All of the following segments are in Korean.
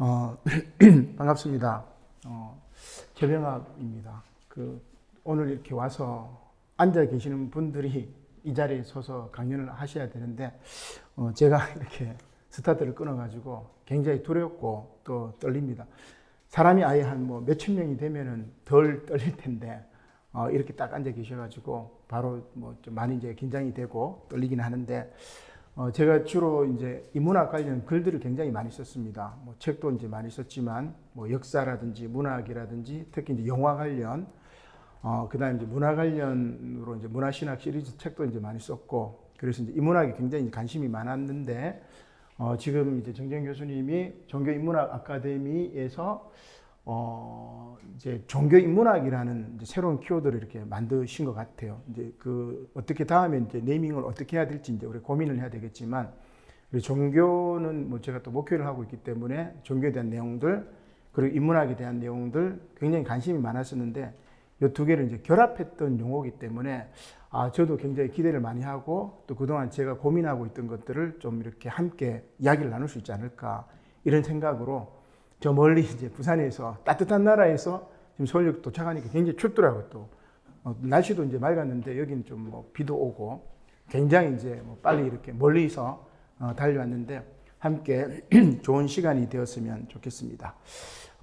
어, 반갑습니다. 최병학입니다. 오늘 이렇게 와서 앉아 계시는 분들이 이 자리에 서서 강연을 하셔야 되는데, 제가 이렇게 스타트를 끊어가지고 굉장히 두렵고 또 떨립니다. 사람이 아예 한 몇천 명이 되면은 덜 떨릴 텐데, 이렇게 딱 앉아 계셔가지고 바로 좀 많이 이제 긴장이 되고 떨리긴 하는데, 제가 주로 이제 인문학 관련 글들을 굉장히 많이 썼습니다. 책도 이제 많이 썼지만, 역사라든지 문학이라든지 특히 이제 영화 관련, 그다음에 이제 문화 관련으로 이제 문화신학 시리즈 책도 이제 많이 썼고, 그래서 이제 인문학에 굉장히 관심이 많았는데, 지금 이제 정재영 교수님이 종교인문학 아카데미에서 이제 종교인문학이라는 이제 새로운 키워드를 이렇게 만드신 것 같아요. 이제 어떻게 다음에 이제 네이밍을 어떻게 해야 될지 이제 우리 고민을 해야 되겠지만, 종교는 제가 또 목회를 하고 있기 때문에 종교에 대한 내용들, 그리고 인문학에 대한 내용들 굉장히 관심이 많았었는데, 이 두 개를 이제 결합했던 용어이기 때문에, 저도 굉장히 기대를 많이 하고, 또 그동안 제가 고민하고 있던 것들을 좀 이렇게 함께 이야기를 나눌 수 있지 않을까, 이런 생각으로 저 멀리 이제 부산에서 따뜻한 나라에서 지금 서울역 도착하니까 굉장히 춥더라고요. 또 날씨도 이제 맑았는데 여기는 좀 비도 오고 굉장히 이제 빨리 이렇게 멀리서 달려왔는데 함께 좋은 시간이 되었으면 좋겠습니다.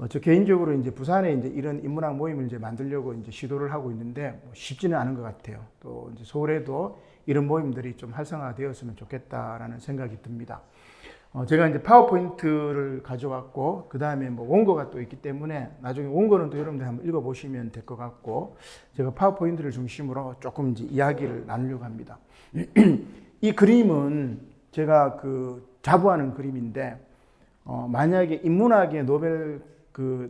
저 개인적으로 이제 부산에 이제 이런 인문학 모임을 이제 만들려고 이제 시도를 하고 있는데 쉽지는 않은 것 같아요. 또 이제 서울에도 이런 모임들이 좀 활성화되었으면 좋겠다라는 생각이 듭니다. 제가 이제 파워포인트를 가져왔고, 그 다음에 원고가 또 있기 때문에 나중에 원고는 또 여러분들 한번 읽어보시면 될 것 같고, 제가 파워포인트를 중심으로 조금 이제 이야기를 나누려고 합니다. 이 그림은 제가 자부하는 그림인데, 만약에 인문학의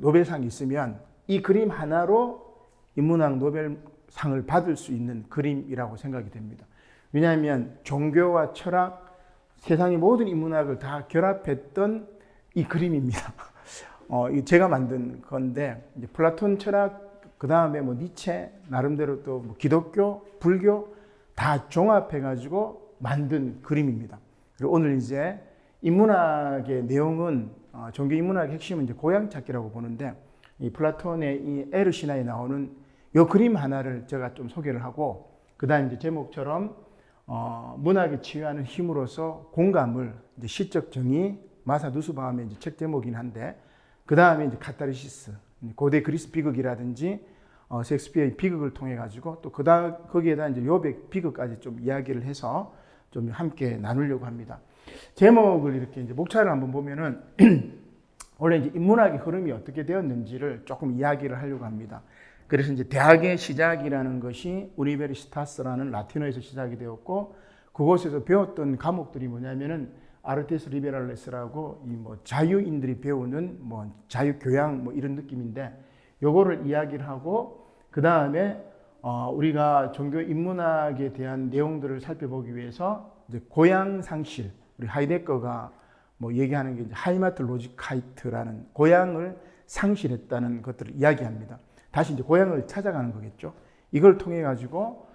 노벨상이 있으면 이 그림 하나로 인문학 노벨상을 받을 수 있는 그림이라고 생각이 됩니다. 왜냐하면 종교와 철학, 세상의 모든 인문학을 다 결합했던 이 그림입니다. 제가 만든 건데, 이제 플라톤 철학, 그 다음에 니체, 나름대로 또 기독교, 불교 다 종합해가지고 만든 그림입니다. 그리고 오늘 이제 인문학의 내용은, 종교 인문학의 핵심은 이제 고향 찾기라고 보는데, 이 플라톤의 이 에르 신화에 나오는 이 그림 하나를 제가 좀 소개를 하고, 그 다음 이제 제목처럼 문학이 치유하는 힘으로서 공감을, 이제 시적 정의, 마사 누스바움의 이제 책 제목이긴 한데, 그 다음에 이제 카타르시스, 고대 그리스 비극이라든지 셰익스피어의 비극을 통해 가지고 또 거기에다 이제 요백 비극까지 좀 이야기를 해서 좀 함께 나누려고 합니다. 제목을 이렇게 이제 목차를 한번 보면은 원래 이제 인문학의 흐름이 어떻게 되었는지를 조금 이야기를 하려고 합니다. 그래서 이제 대학의 시작이라는 것이 우니베르시타스라는 라틴어에서 시작이 되었고, 그곳에서 배웠던 과목들이 뭐냐면은 아르테스 리베랄레스라고 자유인들이 배우는 자유교양 이런 느낌인데, 요거를 이야기를 하고, 그 다음에 우리가 종교 인문학에 대한 내용들을 살펴보기 위해서 이제 고양 상실, 우리 하이데거가 얘기하는 게 이제 하이마트 로지카이트라는 고향을 상실했다는 것들을 이야기합니다. 다시 이제 고향을 찾아가는 거겠죠. 이걸 통해 가지고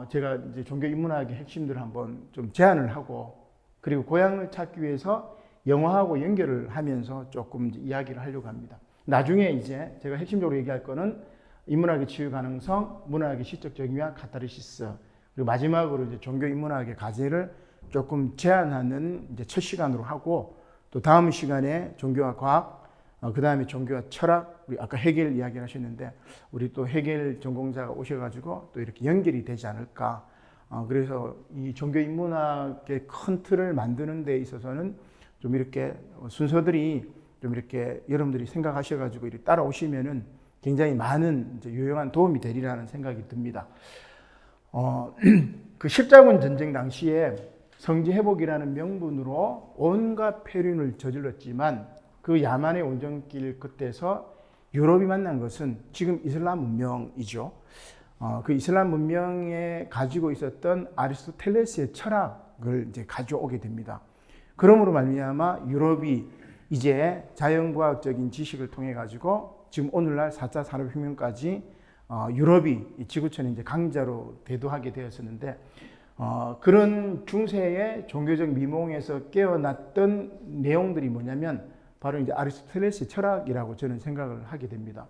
제가 이제 종교 인문학의 핵심들을 한번 좀 제안을 하고, 그리고 고향을 찾기 위해서 영화하고 연결을 하면서 조금 이제 이야기를 하려고 합니다. 나중에 이제 제가 핵심적으로 얘기할 거는 인문학의 치유 가능성, 문학의 시적 정의와 카타르시스, 그리고 마지막으로 이제 종교 인문학의 과제를 조금 제안하는 이제 첫 시간으로 하고, 또 다음 시간에 종교와 과학, 그 다음에 종교와 철학, 우리 아까 헤겔 이야기를 하셨는데, 우리 또 헤겔 전공자가 오셔가지고 또 이렇게 연결이 되지 않을까. 그래서 이 종교 인문학의 큰 틀을 만드는 데 있어서는 좀 이렇게 순서들이 좀 이렇게 여러분들이 생각하셔가지고 이렇게 따라오시면은 굉장히 많은 이제 유용한 도움이 되리라는 생각이 듭니다. 그 십자군 전쟁 당시에 성지 회복이라는 명분으로 온갖 폐륜을 저질렀지만, 그 야만의 온정길 끝에서 유럽이 만난 것은 지금 이슬람 문명이죠. 그 이슬람 문명에 가지고 있었던 아리스토텔레스의 철학을 이제 가져오게 됩니다. 그러므로 말미암아 유럽이 이제 자연과학적인 지식을 통해 가지고 지금 오늘날 4차 산업혁명까지 유럽이 지구촌에 이제 강자로 대두하게 되었었는데, 그런 중세의 종교적 미몽에서 깨어났던 내용들이 뭐냐면 바로 이제 아리스토텔레스의 철학이라고 저는 생각을 하게 됩니다.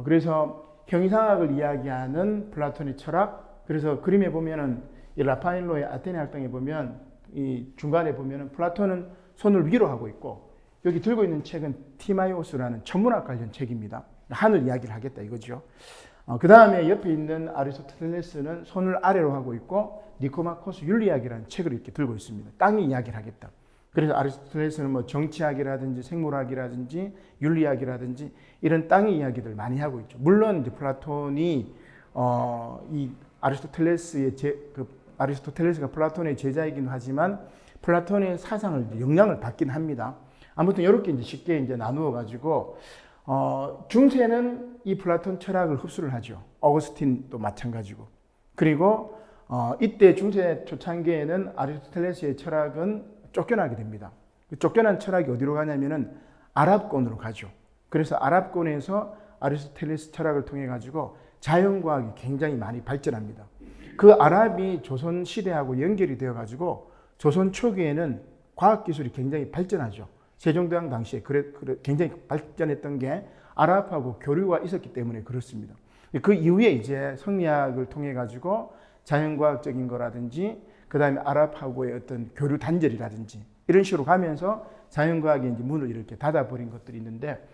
그래서 형이상학을 이야기하는 플라톤의 철학, 그래서 그림에 보면은 이 라파엘로의 아테네 학당에 보면 이 중간에 보면은 플라톤은 손을 위로 하고 있고 여기 들고 있는 책은 티마이오스라는 천문학 관련 책입니다. 하늘 이야기를 하겠다 이거죠. 그 다음에 옆에 있는 아리스토텔레스는 손을 아래로 하고 있고 니코마코스 윤리학이라는 책을 이렇게 들고 있습니다. 땅의 이야기를 하겠다. 그래서 아리스토텔레스는 뭐 정치학이라든지 생물학이라든지 윤리학이라든지 이런 땅의 이야기들 많이 하고 있죠. 물론 이제 플라톤이 이 아리스토텔레스가 플라톤의 제자이긴 하지만 플라톤의 사상을 영향을 받긴 합니다. 아무튼 이렇게 이제 쉽게 이제 나누어 가지고 중세는 이 플라톤 철학을 흡수를 하죠. 어거스틴도 마찬가지고. 그리고 이때 중세 초창기에는 아리스토텔레스의 철학은 쫓겨나게 됩니다. 쫓겨난 철학이 어디로 가냐면은 아랍권으로 가죠. 그래서 아랍권에서 아리스토텔레스 철학을 통해 가지고 자연과학이 굉장히 많이 발전합니다. 그 아랍이 조선 시대하고 연결이 되어 가지고 조선 초기에는 과학 기술이 굉장히 발전하죠. 세종대왕 당시에 굉장히 발전했던 게 아랍하고 교류가 있었기 때문에 그렇습니다. 그 이후에 이제 성리학을 통해 가지고 자연과학적인 거라든지 그 다음에 아랍하고의 어떤 교류 단절이라든지 이런 식으로 가면서 자연과학의 이제 문을 이렇게 닫아버린 것들이 있는데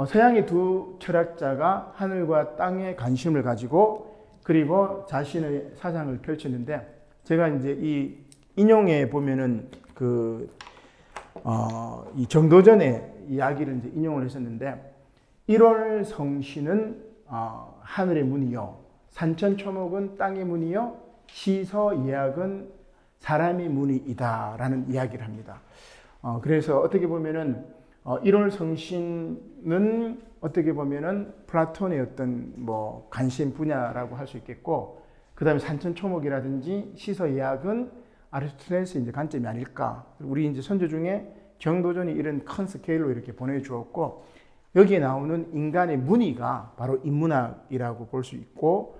서양의 두 철학자가 하늘과 땅에 관심을 가지고 그리고 자신의 사상을 펼쳤는데 제가 이제 이 인용에 보면은 이 정도전의 이야기를 이제 인용을 했었는데 1월 성신은 하늘의 문이요 산천초목은 땅의 문이요 시서예학은 사람의 문이다라는 이야기를 합니다. 그래서 어떻게 보면은 1월 성신은 어떻게 보면은 플라톤의 어떤 뭐 관심 분야라고 할 수 있겠고, 그 다음에 산천초목이라든지 시서예학은 아리스토텔레스의 이제 관점이 아닐까. 우리 이제 선조 중에 정도전이 이런 큰 스케일로 이렇게 보내주었고, 여기에 나오는 인간의 문의가 바로 인문학이라고 볼 수 있고,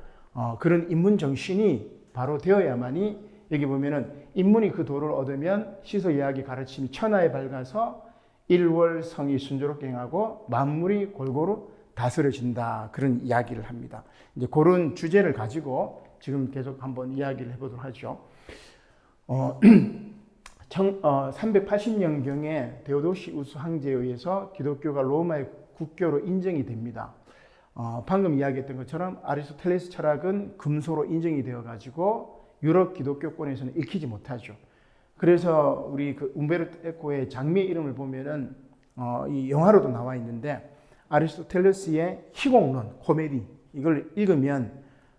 그런 인문 정신이 바로 되어야만이 여기 보면은 인문이 그 도를 얻으면 시서예학의 가르침이 천하에 밝아서 일월성이 순조롭게 행하고 만물이 골고루 다스려진다. 그런 이야기를 합니다. 이제 그런 주제를 가지고 지금 계속 한번 이야기를 해보도록 하죠. 380년경에 데오도시우스 황제에 의해서 기독교가 로마의 국교로 인정이 됩니다. 방금 이야기했던 것처럼 아리스토텔레스 철학은 금소로 인정이 되어 가지고 유럽 기독교권에서는 읽히지 못하죠. 그래서 우리 그 움베르토 에코의 장미의 이름을 보면은 이 영화로도 나와 있는데 아리스토텔레스의 희곡론 코메디 이걸 읽으면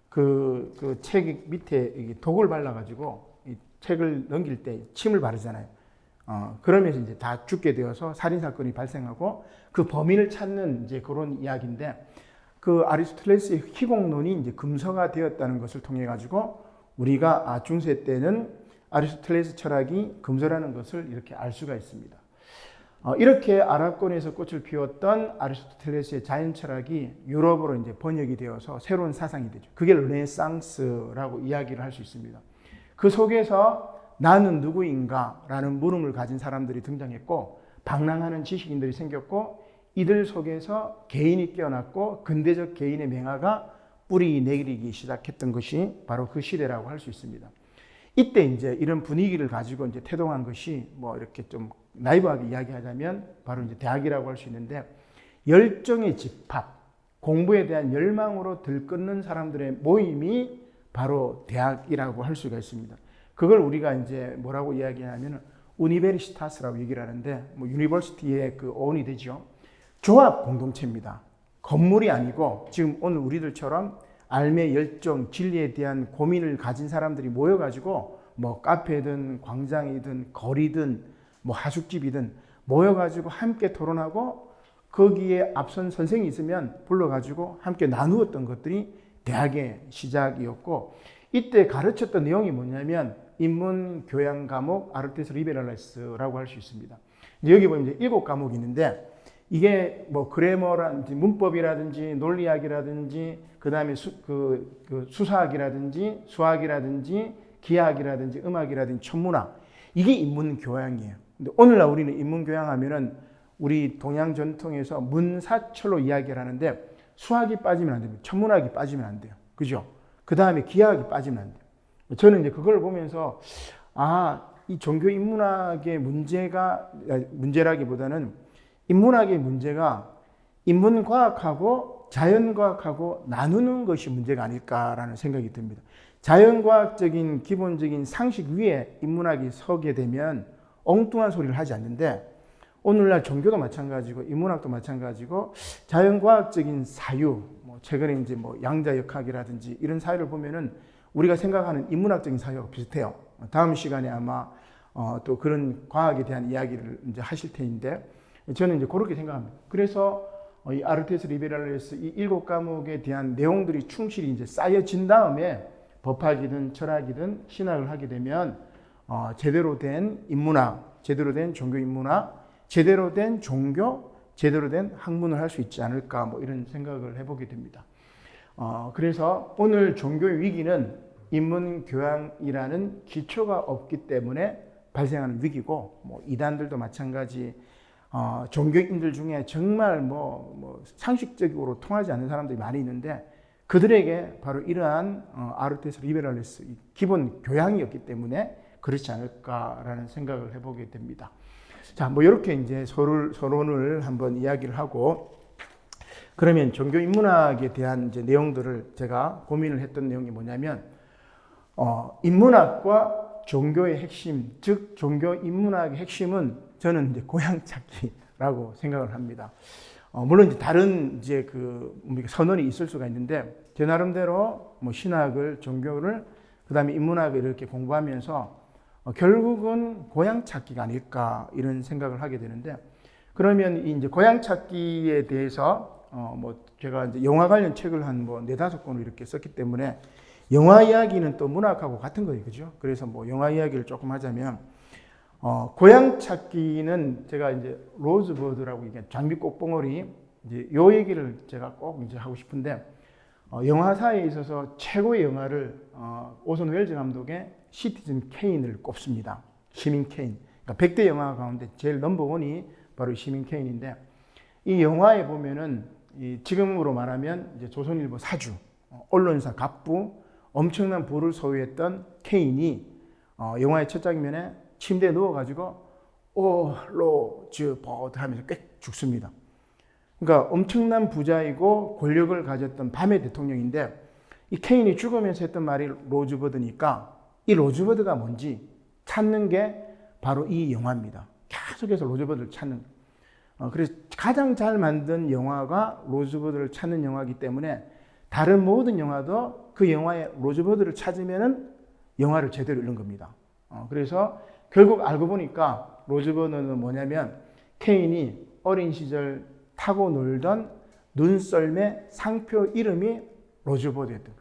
그 책 밑에 독을 발라가지고 이 책을 넘길 때 침을 바르잖아요. 그러면서 이제 다 죽게 되어서 살인 사건이 발생하고 그 범인을 찾는 이제 그런 이야기인데 그 아리스토텔레스의 희곡론이 이제 금서가 되었다는 것을 통해 가지고 우리가 중세 때는 아리스토텔레스 철학이 금서라는 것을 이렇게 알 수가 있습니다. 이렇게 아랍권에서 꽃을 피웠던 아리스토텔레스의 자연 철학이 유럽으로 이제 번역이 되어서 새로운 사상이 되죠. 그게 르네상스라고 이야기를 할 수 있습니다. 그 속에서 나는 누구인가? 라는 물음을 가진 사람들이 등장했고 방랑하는 지식인들이 생겼고 이들 속에서 개인이 깨어났고 근대적 개인의 맹아가 뿌리 내리기 시작했던 것이 바로 그 시대라고 할 수 있습니다. 이때 이제 이런 분위기를 가지고 이제 태동한 것이 뭐 이렇게 좀 나이브하게 이야기하자면 바로 이제 대학이라고 할 수 있는데 열정의 집합, 공부에 대한 열망으로 들끓는 사람들의 모임이 바로 대학이라고 할 수가 있습니다. 그걸 우리가 이제 뭐라고 이야기하냐면 우니베르시타스라고 얘기를 하는데 뭐 유니버시티의 그 어원이 되죠. 조합 공동체입니다. 건물이 아니고 지금 오늘 우리들처럼 삶의 열정, 진리에 대한 고민을 가진 사람들이 모여가지고 뭐 카페든 광장이든 거리든 뭐 하숙집이든 모여가지고 함께 토론하고 거기에 앞선 선생이 있으면 불러가지고 함께 나누었던 것들이 대학의 시작이었고 이때 가르쳤던 내용이 뭐냐면 인문 교양 과목 아르테스 리베랄레스라고 할 수 있습니다. 여기 보면 이제 7과목이 있는데 이게 뭐 그래머라든지 문법이라든지 논리학이라든지 그다음에 수사학이라든지 수학이라든지 기하학이라든지 음악이라든지 천문학 이게 인문 교양이에요. 근데 오늘날 우리는 인문 교양 하면은 우리 동양 전통에서 문사철로 이야기를 하는데 수학이 빠지면 안 됩니다. 천문학이 빠지면 안 돼요. 그죠? 그 다음에 기하학이 빠지면 안 돼요. 저는 이제 그걸 보면서 이 종교 인문학의 문제라기보다는 인문학의 문제가 인문과학하고 자연과학하고 나누는 것이 문제가 아닐까라는 생각이 듭니다. 자연과학적인 기본적인 상식 위에 인문학이 서게 되면 엉뚱한 소리를 하지 않는데 오늘날 종교도 마찬가지고 인문학도 마찬가지고 자연과학적인 사유, 최근에 이제 양자역학이라든지 이런 사유를 보면은 우리가 생각하는 인문학적인 사유가 비슷해요. 다음 시간에 아마 또 그런 과학에 대한 이야기를 이제 하실 텐데 저는 이제 그렇게 생각합니다. 그래서 이 아르테스 리베랄레스 이 7과목에 대한 내용들이 충실히 이제 쌓여진 다음에 법학이든 철학이든 신학을 하게 되면 제대로 된 인문학, 제대로 된 종교 인문학, 제대로 된 종교, 제대로 된 학문을 할 수 있지 않을까 이런 생각을 해보게 됩니다. 그래서 오늘 종교의 위기는 인문교양이라는 기초가 없기 때문에 발생하는 위기고 이단들도 마찬가지 종교인들 중에 정말 상식적으로 통하지 않는 사람들이 많이 있는데 그들에게 바로 이러한 아르테스 리베랄레스 기본 교양이었기 때문에 그렇지 않을까라는 생각을 해보게 됩니다. 자, 이렇게 이제 서론을 한번 이야기를 하고 그러면 종교 인문학에 대한 이제 내용들을 제가 고민을 했던 내용이 뭐냐면 인문학과 종교의 핵심, 즉 종교 인문학의 핵심은 저는 이제 고향 찾기라고 생각을 합니다. 물론 이제 다른 이제 선언이 있을 수가 있는데 제 나름대로 신학을, 종교를, 그다음에 인문학을 이렇게 공부하면서 결국은 고향 찾기가 아닐까 이런 생각을 하게 되는데 그러면 이제 고향 찾기에 대해서 제가 이제 영화 관련 책을 한 4-5권을 이렇게 썼기 때문에 영화 이야기는 또 문학하고 같은 거예요. 그죠? 그래서 영화 이야기를 조금 하자면 고향 찾기는 제가 이제 로즈버드라고 이게 장미 꽃봉오리 이제 요 얘기를 제가 꼭 이제 하고 싶은데 영화사에 있어서 최고의 영화를 오손 웰즈 감독의 시티즌 케인을 꼽습니다. 시민 케인. 그러니까 100대 영화 가운데 제일 넘버원이 바로 시민 케인인데 이 영화에 보면은 지금으로 말하면 이제 조선일보 사주, 언론사 갑부, 엄청난 부를 소유했던 케인이 영화의 첫 장면에 침대에 누워가지고 로즈버드 하면서 꽤 죽습니다. 그러니까 엄청난 부자이고 권력을 가졌던 밤의 대통령인데 이 케인이 죽으면서 했던 말이 로즈버드니까 이 로즈버드가 뭔지 찾는 게 바로 이 영화입니다. 계속해서 로즈버드를 찾는. 그래서 가장 잘 만든 영화가 로즈버드를 찾는 영화이기 때문에 다른 모든 영화도 그 영화의 로즈버드를 찾으면은 영화를 제대로 읽는 겁니다. 그래서 결국 알고 보니까 로즈버드는 뭐냐면 케인이 어린 시절 타고 놀던 눈썰매 상표 이름이 로즈버드였던 거예요.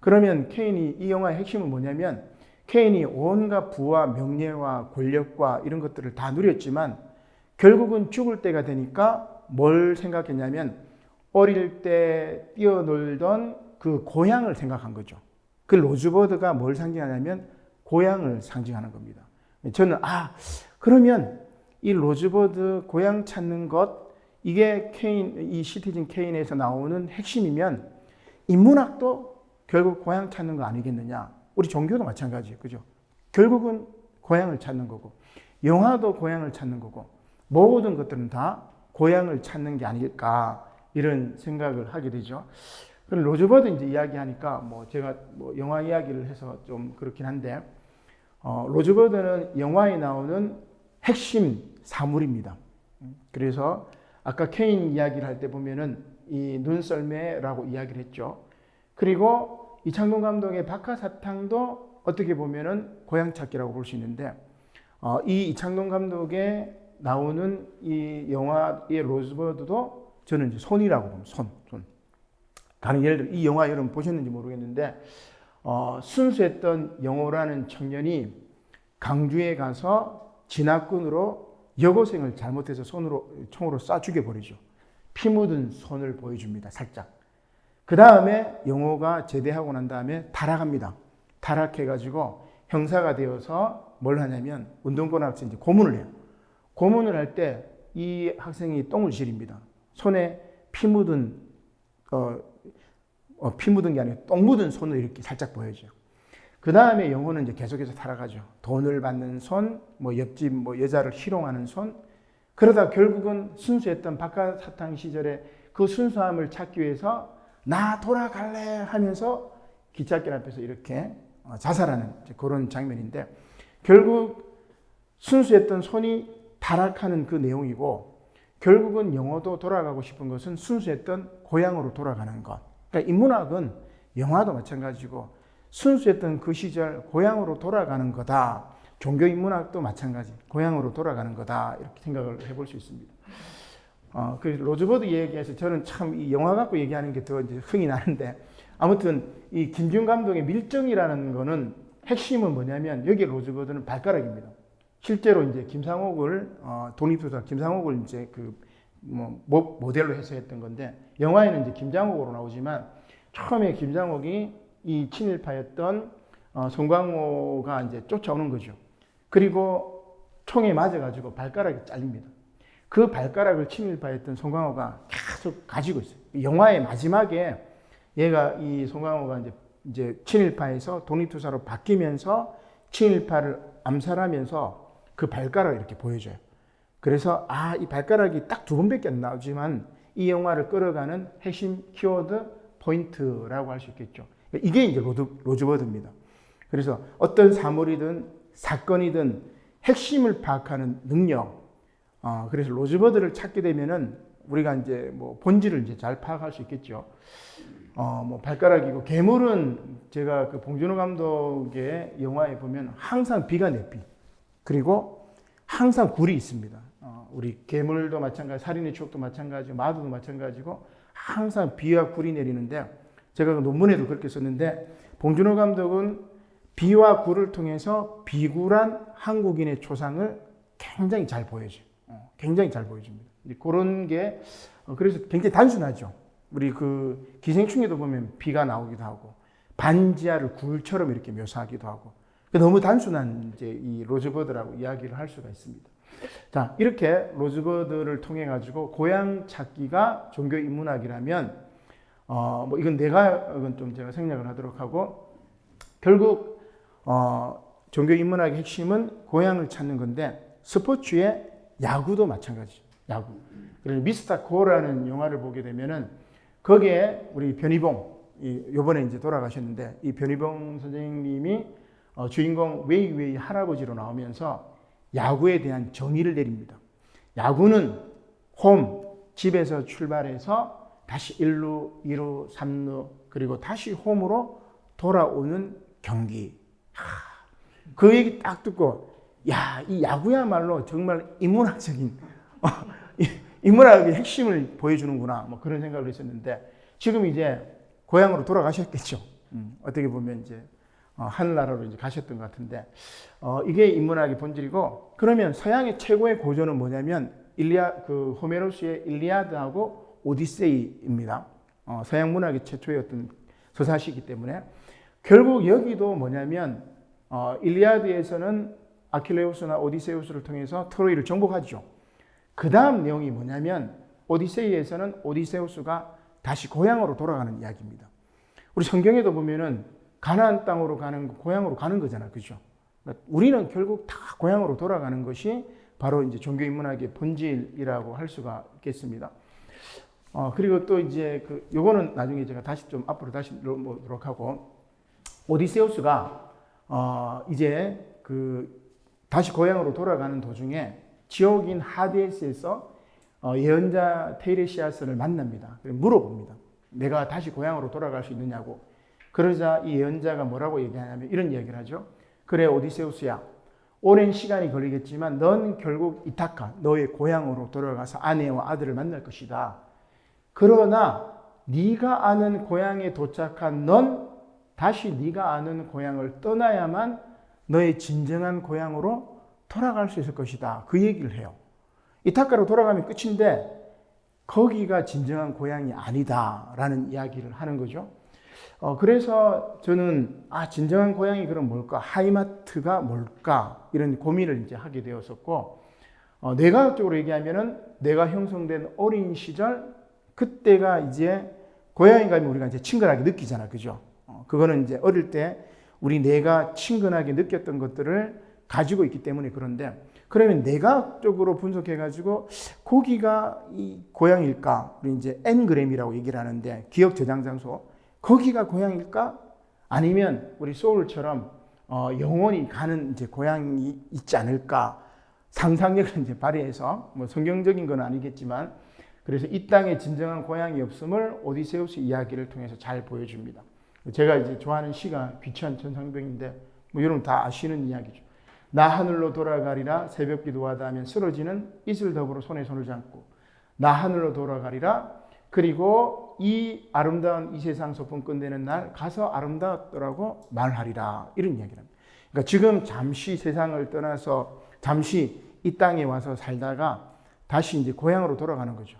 그러면 케인이 이 영화의 핵심은 뭐냐면 케인이 온갖 부와 명예와 권력과 이런 것들을 다 누렸지만 결국은 죽을 때가 되니까 뭘 생각했냐면 어릴 때 뛰어놀던 그 고향을 생각한 거죠. 그 로즈버드가 뭘 상징하냐면 고향을 상징하는 겁니다. 저는 그러면 이 로즈버드 고향 찾는 것 이게 이 시티즌 케인에서 나오는 핵심이면 인문학도 결국 고향 찾는 거 아니겠느냐. 우리 종교도 마찬가지예요. 그죠? 결국은 고향을 찾는 거고 영화도 고향을 찾는 거고 모든 것들은 다 고향을 찾는 게 아닐까 이런 생각을 하게 되죠. 그럼 로즈버드 이제 이야기하니까 제가 영화 이야기를 해서 좀 그렇긴 한데 로즈버드는 영화에 나오는 핵심 사물입니다. 그래서 아까 케인 이야기를 할 때 보면은 이 눈썰매라고 이야기를 했죠. 그리고 이창동 감독의 박하사탕도 어떻게 보면은 고향 찾기라고 볼 수 있는데 이 이창동 감독의 나오는 이 영화의 로즈버드도 저는 이제 손이라고 봅니다. 손. 다른 예를 들어 이 영화 여러분 보셨는지 모르겠는데 순수했던 영호라는 청년이 강주에 가서 진압군으로 여고생을 잘못해서 총으로 쏴 죽여버리죠. 피 묻은 손을 보여줍니다. 살짝. 그 다음에 영호가 제대하고 난 다음에 타락합니다. 타락해가지고 형사가 되어서 뭘 하냐면 운동권 앞에서 이제 고문을 해요. 고문을 할 때 이 학생이 똥을 지립니다. 손에 피 묻은 피 묻은 게 아니고 똥 묻은 손을 이렇게 살짝 보여줘요. 그 다음에 영혼은 이제 계속해서 살아가죠. 돈을 받는 손, 뭐 옆집 뭐 여자를 희롱하는 손. 그러다 결국은 순수했던 박하사탕 시절에 그 순수함을 찾기 위해서 나 돌아갈래 하면서 기찻길 앞에서 이렇게 자살하는 그런 장면인데, 결국 순수했던 손이 타락하는 그 내용이고, 결국은 영어도 돌아가고 싶은 것은 순수했던 고향으로 돌아가는 것. 그러니까 인문학은 영화도 마찬가지고 순수했던 그 시절 고향으로 돌아가는 거다. 종교 인문학도 마찬가지. 고향으로 돌아가는 거다. 이렇게 생각을 해볼 수 있습니다. 그 로즈버드 얘기해서 저는 참 이 영화 갖고 얘기하는 게 더 이제 흥이 나는데, 아무튼 이 김지훈 감독의 밀정이라는 거는 핵심은 뭐냐면, 여기 로즈버드는 발가락입니다. 실제로 이제 김상옥을 독립투사 김상옥을 이제 모델로 해서 했던 건데, 영화에는 이제 김장옥으로 나오지만 처음에 김장옥이 이 친일파였던 송광호가 이제 쫓아오는 거죠. 그리고 총에 맞아가지고 발가락이 잘립니다. 그 발가락을 친일파였던 송광호가 계속 가지고 있어요. 영화의 마지막에 얘가 이 송광호가 이제 친일파에서 독립투사로 바뀌면서 친일파를 암살하면서 그 발가락을 이렇게 보여줘요. 그래서 이 발가락이 딱 2번밖에 안 나오지만 이 영화를 끌어가는 핵심 키워드 포인트라고 할 수 있겠죠. 이게 이제 로즈버드입니다. 그래서 어떤 사물이든 사건이든 핵심을 파악하는 능력. 그래서 로즈버드를 찾게 되면은 우리가 이제 뭐 본질을 이제 잘 파악할 수 있겠죠. 뭐 발가락이고, 괴물은 제가 그 봉준호 감독의 영화에 보면 항상 비가 내비, 그리고 항상 굴이 있습니다. 우리 괴물도 마찬가지, 살인의 추억도 마찬가지고, 마두도 마찬가지고, 항상 비와 굴이 내리는데, 제가 그 논문에도 그렇게 썼는데, 봉준호 감독은 비와 굴을 통해서 비굴한 한국인의 초상을 굉장히 잘 보여줘요. 굉장히 잘 보여줍니다. 그런 게 그래서 굉장히 단순하죠. 우리 그 기생충에도 보면 비가 나오기도 하고, 반지하를 굴처럼 이렇게 묘사하기도 하고, 너무 단순한 이제 이 로즈버드라고 이야기를 할 수가 있습니다. 자, 이렇게 로즈버드를 통해 가지고 고향 찾기가 종교 인문학이라면, 뭐 이건 이건 좀 제가 생략을 하도록 하고, 결국 종교 인문학의 핵심은 고향을 찾는 건데, 스포츠의 야구도 마찬가지죠. 야구. 그래서 미스터 코라는 영화를 보게 되면은 거기에 우리 변희봉, 요번에 이제 돌아가셨는데, 이 변희봉 선생님이 주인공 웨이웨이 할아버지로 나오면서 야구에 대한 정의를 내립니다. 야구는 홈, 집에서 출발해서 다시 1루, 2루, 3루, 그리고 다시 홈으로 돌아오는 경기. 그 얘기 딱 듣고, 야, 이 야구야말로 정말 인문학적인, 인문학의 핵심을 보여주는구나, 뭐 그런 생각을 했었는데, 지금 이제 고향으로 돌아가셨겠죠. 어떻게 보면 이제 하늘나라로 이제 가셨던 것 같은데, 이게 인문학의 본질이고, 그러면 서양의 최고의 고전은 뭐냐면 호메로스의 일리아드하고 오디세이입니다. 서양 문학의 최초의 어떤 서사시이기 때문에, 결국 여기도 뭐냐면 일리아드에서는 아킬레우스나 오디세우스를 통해서 트로이를 정복하죠. 그 다음 내용이 뭐냐면 오디세이에서는 오디세우스가 다시 고향으로 돌아가는 이야기입니다. 우리 성경에도 보면은 가나안 땅으로 고향으로 가는 거잖아, 그죠? 그러니까 우리는 결국 다 고향으로 돌아가는 것이 바로 이제 종교 인문학의 본질이라고 할 수가 있겠습니다. 그리고 또 이제 요거는 나중에 제가 다시 좀 앞으로 다시 보도록 하고, 오디세우스가 이제 다시 고향으로 돌아가는 도중에 지옥인 하데스에서 예언자 테이레시아스를 만납니다. 물어봅니다. 내가 다시 고향으로 돌아갈 수 있느냐고. 그러자 이 예언자가 뭐라고 얘기하냐면 이런 이야기를 하죠. 그래, 오디세우스야, 오랜 시간이 걸리겠지만 넌 결국 이타카, 너의 고향으로 돌아가서 아내와 아들을 만날 것이다. 그러나 네가 아는 고향에 도착한 넌 다시 네가 아는 고향을 떠나야만 너의 진정한 고향으로 돌아갈 수 있을 것이다. 그 얘기를 해요. 이타카로 돌아가면 끝인데 거기가 진정한 고향이 아니다라는 이야기를 하는 거죠. 그래서 저는 진정한 고향이 그럼 뭘까? 하이마트가 뭘까? 이런 고민을 이제 하게 되었었고, 뇌과학적으로 얘기하면은 뇌가 형성된 어린 시절, 그때가 이제 고양이 가면 우리가 이제 친근하게 느끼잖아. 그죠? 그거는 이제 어릴 때 우리 뇌가 친근하게 느꼈던 것들을 가지고 있기 때문에 그런데, 그러면 뇌과학적으로 분석해가지고 거기가 이 고양일까? 우리 이제 엔그램이라고 얘기를 하는데, 기억 저장 장소. 거기가 고양일까? 아니면 우리 소울처럼 영원히 가는 이제 고향이 있지 않을까? 상상력을 이제 발휘해서, 뭐 성경적인 건 아니겠지만, 그래서 이 땅에 진정한 고향이 없음을 오디세우스 이야기를 통해서 잘 보여줍니다. 제가 이제 좋아하는 시가 귀천 천상병인데, 뭐 여러분 다 아시는 이야기죠. 나 하늘로 돌아가리라 새벽 기도하다 하면 쓰러지는 이슬 더불어 손에 손을 잡고, 나 하늘로 돌아가리라, 그리고 이 아름다운 이 세상 소풍 끝내는 날 가서 아름다웠더라고 말하리라, 이런 이야기를 합니다. 그러니까 지금 잠시 세상을 떠나서 잠시 이 땅에 와서 살다가 다시 이제 고향으로 돌아가는 거죠.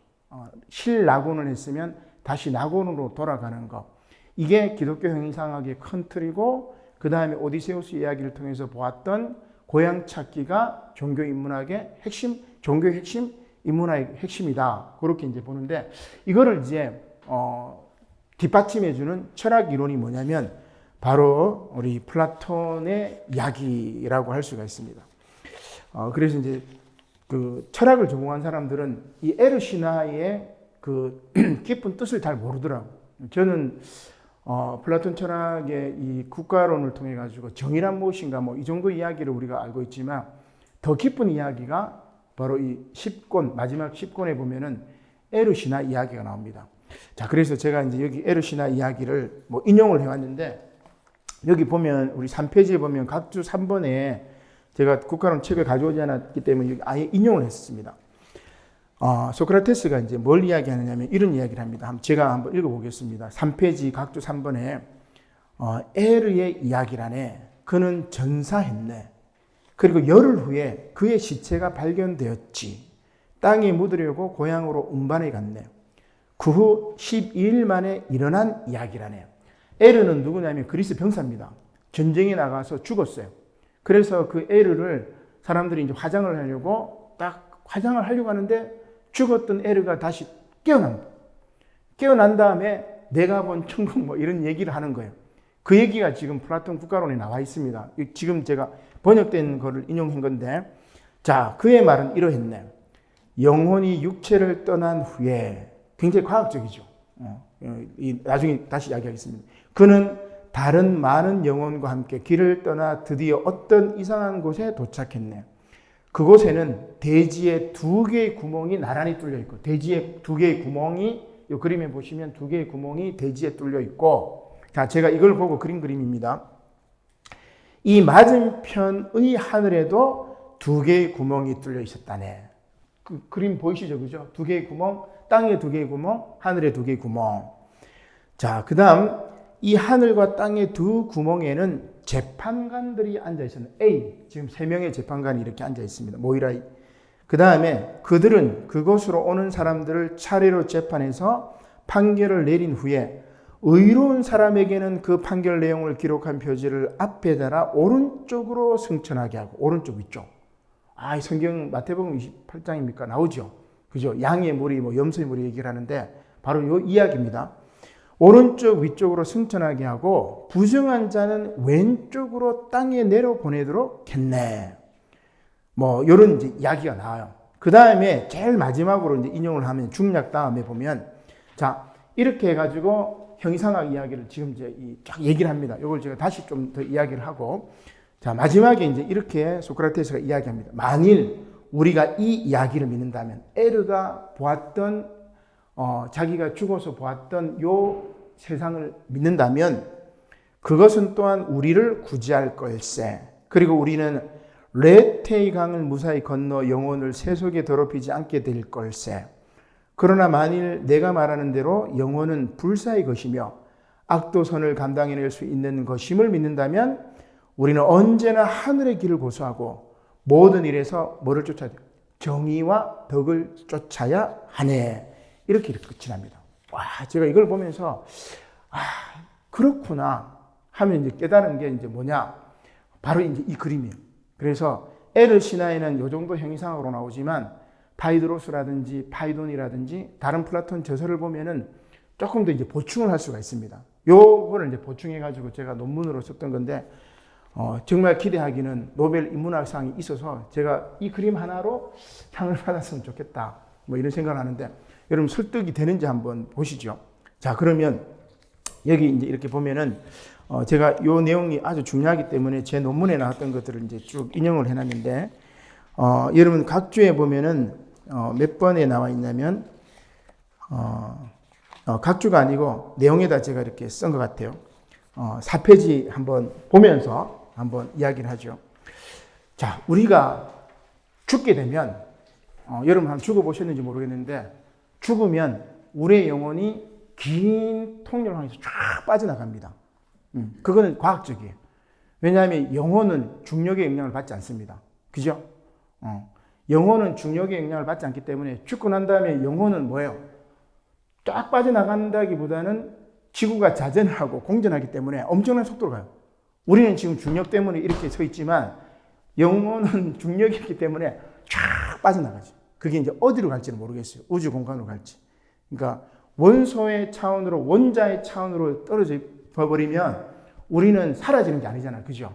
실낙원을 했으면 다시 낙원으로 돌아가는 거. 이게 기독교 형이상학의 큰 틀이고, 그 다음에 오디세우스 이야기를 통해서 보았던 고향 찾기가 종교 인문학의 핵심, 종교의 핵심, 인문학의 핵심이다. 그렇게 이제 보는데, 이거를 이제 뒷받침해주는 철학 이론이 뭐냐면 바로 우리 플라톤의 이야기라고 할 수가 있습니다. 그래서 이제 그 철학을 전공한 사람들은 이 에르 신화의 그 깊은 뜻을 잘 모르더라고요. 저는 플라톤 철학의 이 국가론을 통해 가지고 정의란 무엇인가 뭐 이 정도 이야기를 우리가 알고 있지만, 더 깊은 이야기가 바로 이 10권, 마지막 10권에 보면은 에르 신화 이야기가 나옵니다. 자, 그래서 제가 이제 여기 에르 신화 이야기를 뭐 인용을 해왔는데, 여기 보면 우리 3페이지에 보면 각주 3번에 제가 국가론 책을 가져오지 않았기 때문에 여기 아예 인용을 했습니다. 소크라테스가 이제 뭘 이야기하느냐면 이런 이야기를 합니다. 제가 한번 읽어보겠습니다. 3페이지 각주 3번에 에르의 이야기란에 그는 전사했네. 그리고 열흘 후에 그의 시체가 발견되었지. 땅에 묻으려고 고향으로 운반해 갔네. 그 후 12일 만에 일어난 이야기라네요. 에르는 누구냐면 그리스 병사입니다. 전쟁에 나가서 죽었어요. 그래서 그 에르를 사람들이 이제 화장을 하려고 하는데 죽었던 에르가 다시 깨어납니다. 깨어난 다음에 내가 본 천국 뭐 이런 얘기를 하는 거예요. 그 얘기가 지금 플라톤 국가론에 나와 있습니다. 지금 제가 번역된 거를 인용한 건데, 자, 그의 말은 이러했네. 영혼이 육체를 떠난 후에, 굉장히 과학적이죠. 나중에 다시 이야기하겠습니다. 그는 다른 많은 영혼과 함께 길을 떠나 드디어 어떤 이상한 곳에 도착했네. 그곳에는 대지에 2개의 구멍이 나란히 뚫려 있고, 대지에 2개의 구멍이, 이 그림에 보시면 2개의 구멍이 대지에 뚫려 있고, 자, 제가 이걸 보고 그린 그림입니다. 이 맞은편의 하늘에도 2개의 구멍이 뚫려 있었다네. 그 그림 보이시죠? 그죠? 2개의 구멍, 땅에 2개의 구멍, 하늘에 2개의 구멍. 자, 그 다음 이 하늘과 땅의 2 구멍에는 재판관들이 앉아 있었는데, A, 지금 3명의 재판관이 이렇게 앉아 있습니다. 모이라. 그 다음에 그들은 그곳으로 오는 사람들을 차례로 재판해서 판결을 내린 후에 의로운 사람에게는 그 판결 내용을 기록한 표지를 앞에 달아 오른쪽으로 승천하게 하고, 오른쪽 위쪽. 이 성경 마태복음 28장입니까? 나오죠. 그죠? 양의 무리, 뭐 염소의 무리 얘기를 하는데 바로 이 이야기입니다. 오른쪽 위쪽으로 승천하게 하고 부정한 자는 왼쪽으로 땅에 내려보내도록 했네. 뭐 이런 이제 이야기가 나와요. 그 다음에 제일 마지막으로 이제 인용을 하면 중략 다음에 보면, 자, 이렇게 해가지고 형이상학 이야기를 지금 이제 쫙 얘기를 합니다. 이걸 제가 다시 좀 더 이야기를 하고, 자, 마지막에 이제 이렇게 소크라테스가 이야기합니다. 만일 우리가 이 이야기를 믿는다면, 에르가 보았던 자기가 죽어서 보았던 요 세상을 믿는다면 그것은 또한 우리를 구제할 걸세. 그리고 우리는 레테이 강을 무사히 건너 영혼을 세속에 더럽히지 않게 될 걸세. 그러나 만일 내가 말하는 대로 영혼은 불사의 것이며 악도선을 감당해낼 수 있는 것임을 믿는다면 우리는 언제나 하늘의 길을 고수하고 모든 일에서 뭐를 쫓아야 돼요? 정의와 덕을 쫓아야 하네. 이렇게 끝이 납니다. 와, 제가 이걸 보면서 그렇구나 하면 이제 깨달은 게 이제 뭐냐? 바로 이제 이 그림이에요. 그래서 L 신화에는 이 정도 형이상으로 나오지만 파이드로스라든지 파이돈이라든지 다른 플라톤 저서를 보면은 조금 더 이제 보충을 할 수가 있습니다. 요거를 이제 보충해가지고 제가 논문으로 썼던 건데, 정말 기대하기는 노벨 인문학상이 있어서 제가 이 그림 하나로 상을 받았으면 좋겠다. 뭐 이런 생각을 하는데, 여러분 설득이 되는지 한번 보시죠. 자, 그러면 여기 이제 이렇게 보면은, 제가 요 내용이 아주 중요하기 때문에 제 논문에 나왔던 것들을 이제 쭉 인용을 해놨는데, 여러분 각주에 보면은, 몇 번에 나와 있냐면, 각주가 아니고 내용에다 제가 이렇게 쓴 것 같아요. 4페이지 한번 보면서 한번 이야기를 하죠. 자, 우리가 죽게 되면, 여러분 한번 죽어보셨는지 모르겠는데, 죽으면 우리의 영혼이 긴 통로를 향해서 쫙 빠져나갑니다. 그거는 과학적이에요. 왜냐하면 영혼은 중력의 영향을 받지 않습니다. 그죠? 영혼은 중력의 영향을 받지 않기 때문에 죽고 난 다음에 영혼은 뭐예요? 쫙 빠져나간다기보다는 지구가 자전을 하고 공전하기 때문에 엄청난 속도로 가요. 우리는 지금 중력 때문에 이렇게 서 있지만 영혼은 중력이 있기 때문에 쫙 빠져나가죠. 그게 이제 어디로 갈지는 모르겠어요. 우주 공간으로 갈지. 그러니까 원소의 차원으로, 원자의 차원으로 떨어져 버리면 우리는 사라지는 게 아니잖아요. 그죠?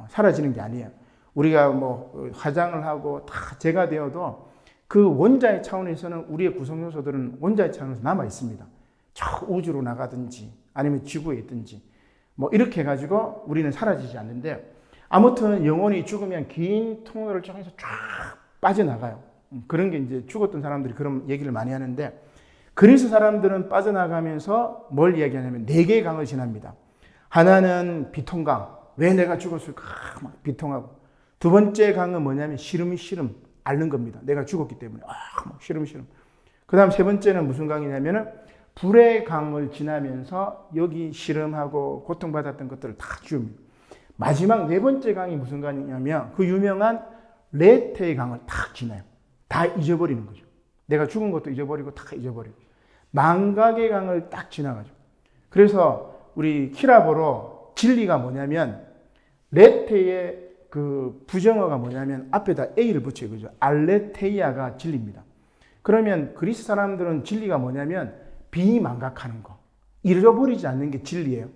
사라지는 게 아니에요. 우리가 뭐 화장을 하고 다 재가 되어도 그 원자의 차원에서는 우리의 구성 요소들은 원자의 차원에서 남아 있습니다. 저 우주로 나가든지 아니면 지구에 있든지 뭐 이렇게 해가지고 우리는 사라지지 않는데, 아무튼 영혼이 죽으면 긴 통로를 통해서 쫙 빠져나가요. 그런 게 이제 죽었던 사람들이 그런 얘기를 많이 하는데, 그리스 사람들은 빠져나가면서 뭘 이야기하냐면 4개의 강을 지납니다. 하나는 비통강. 왜 내가 죽었을까? 막 비통하고. 두 번째 강은 뭐냐면 시름이 시름. 앓는 겁니다. 내가 죽었기 때문에. 막 시름. 그 다음 세 번째는 무슨 강이냐면은 불의 강을 지나면서 여기 시름하고 고통받았던 것들을 다 지웁니다. 마지막 네 번째 강이 무슨 강이냐면 그 유명한 레테의 강을 다 지나요. 다 잊어버리는 거죠. 내가 죽은 것도 잊어버리고 다 잊어버리고. 망각의 강을 딱 지나가죠. 그래서 우리 키라보로 진리가 뭐냐면 레테의 그 부정어가 뭐냐면 앞에다 A를 붙여요. 그죠? 알레테이아가 진리입니다. 그러면 그리스 사람들은 진리가 뭐냐면 비망각하는 거. 잊어버리지 않는 게 진리예요.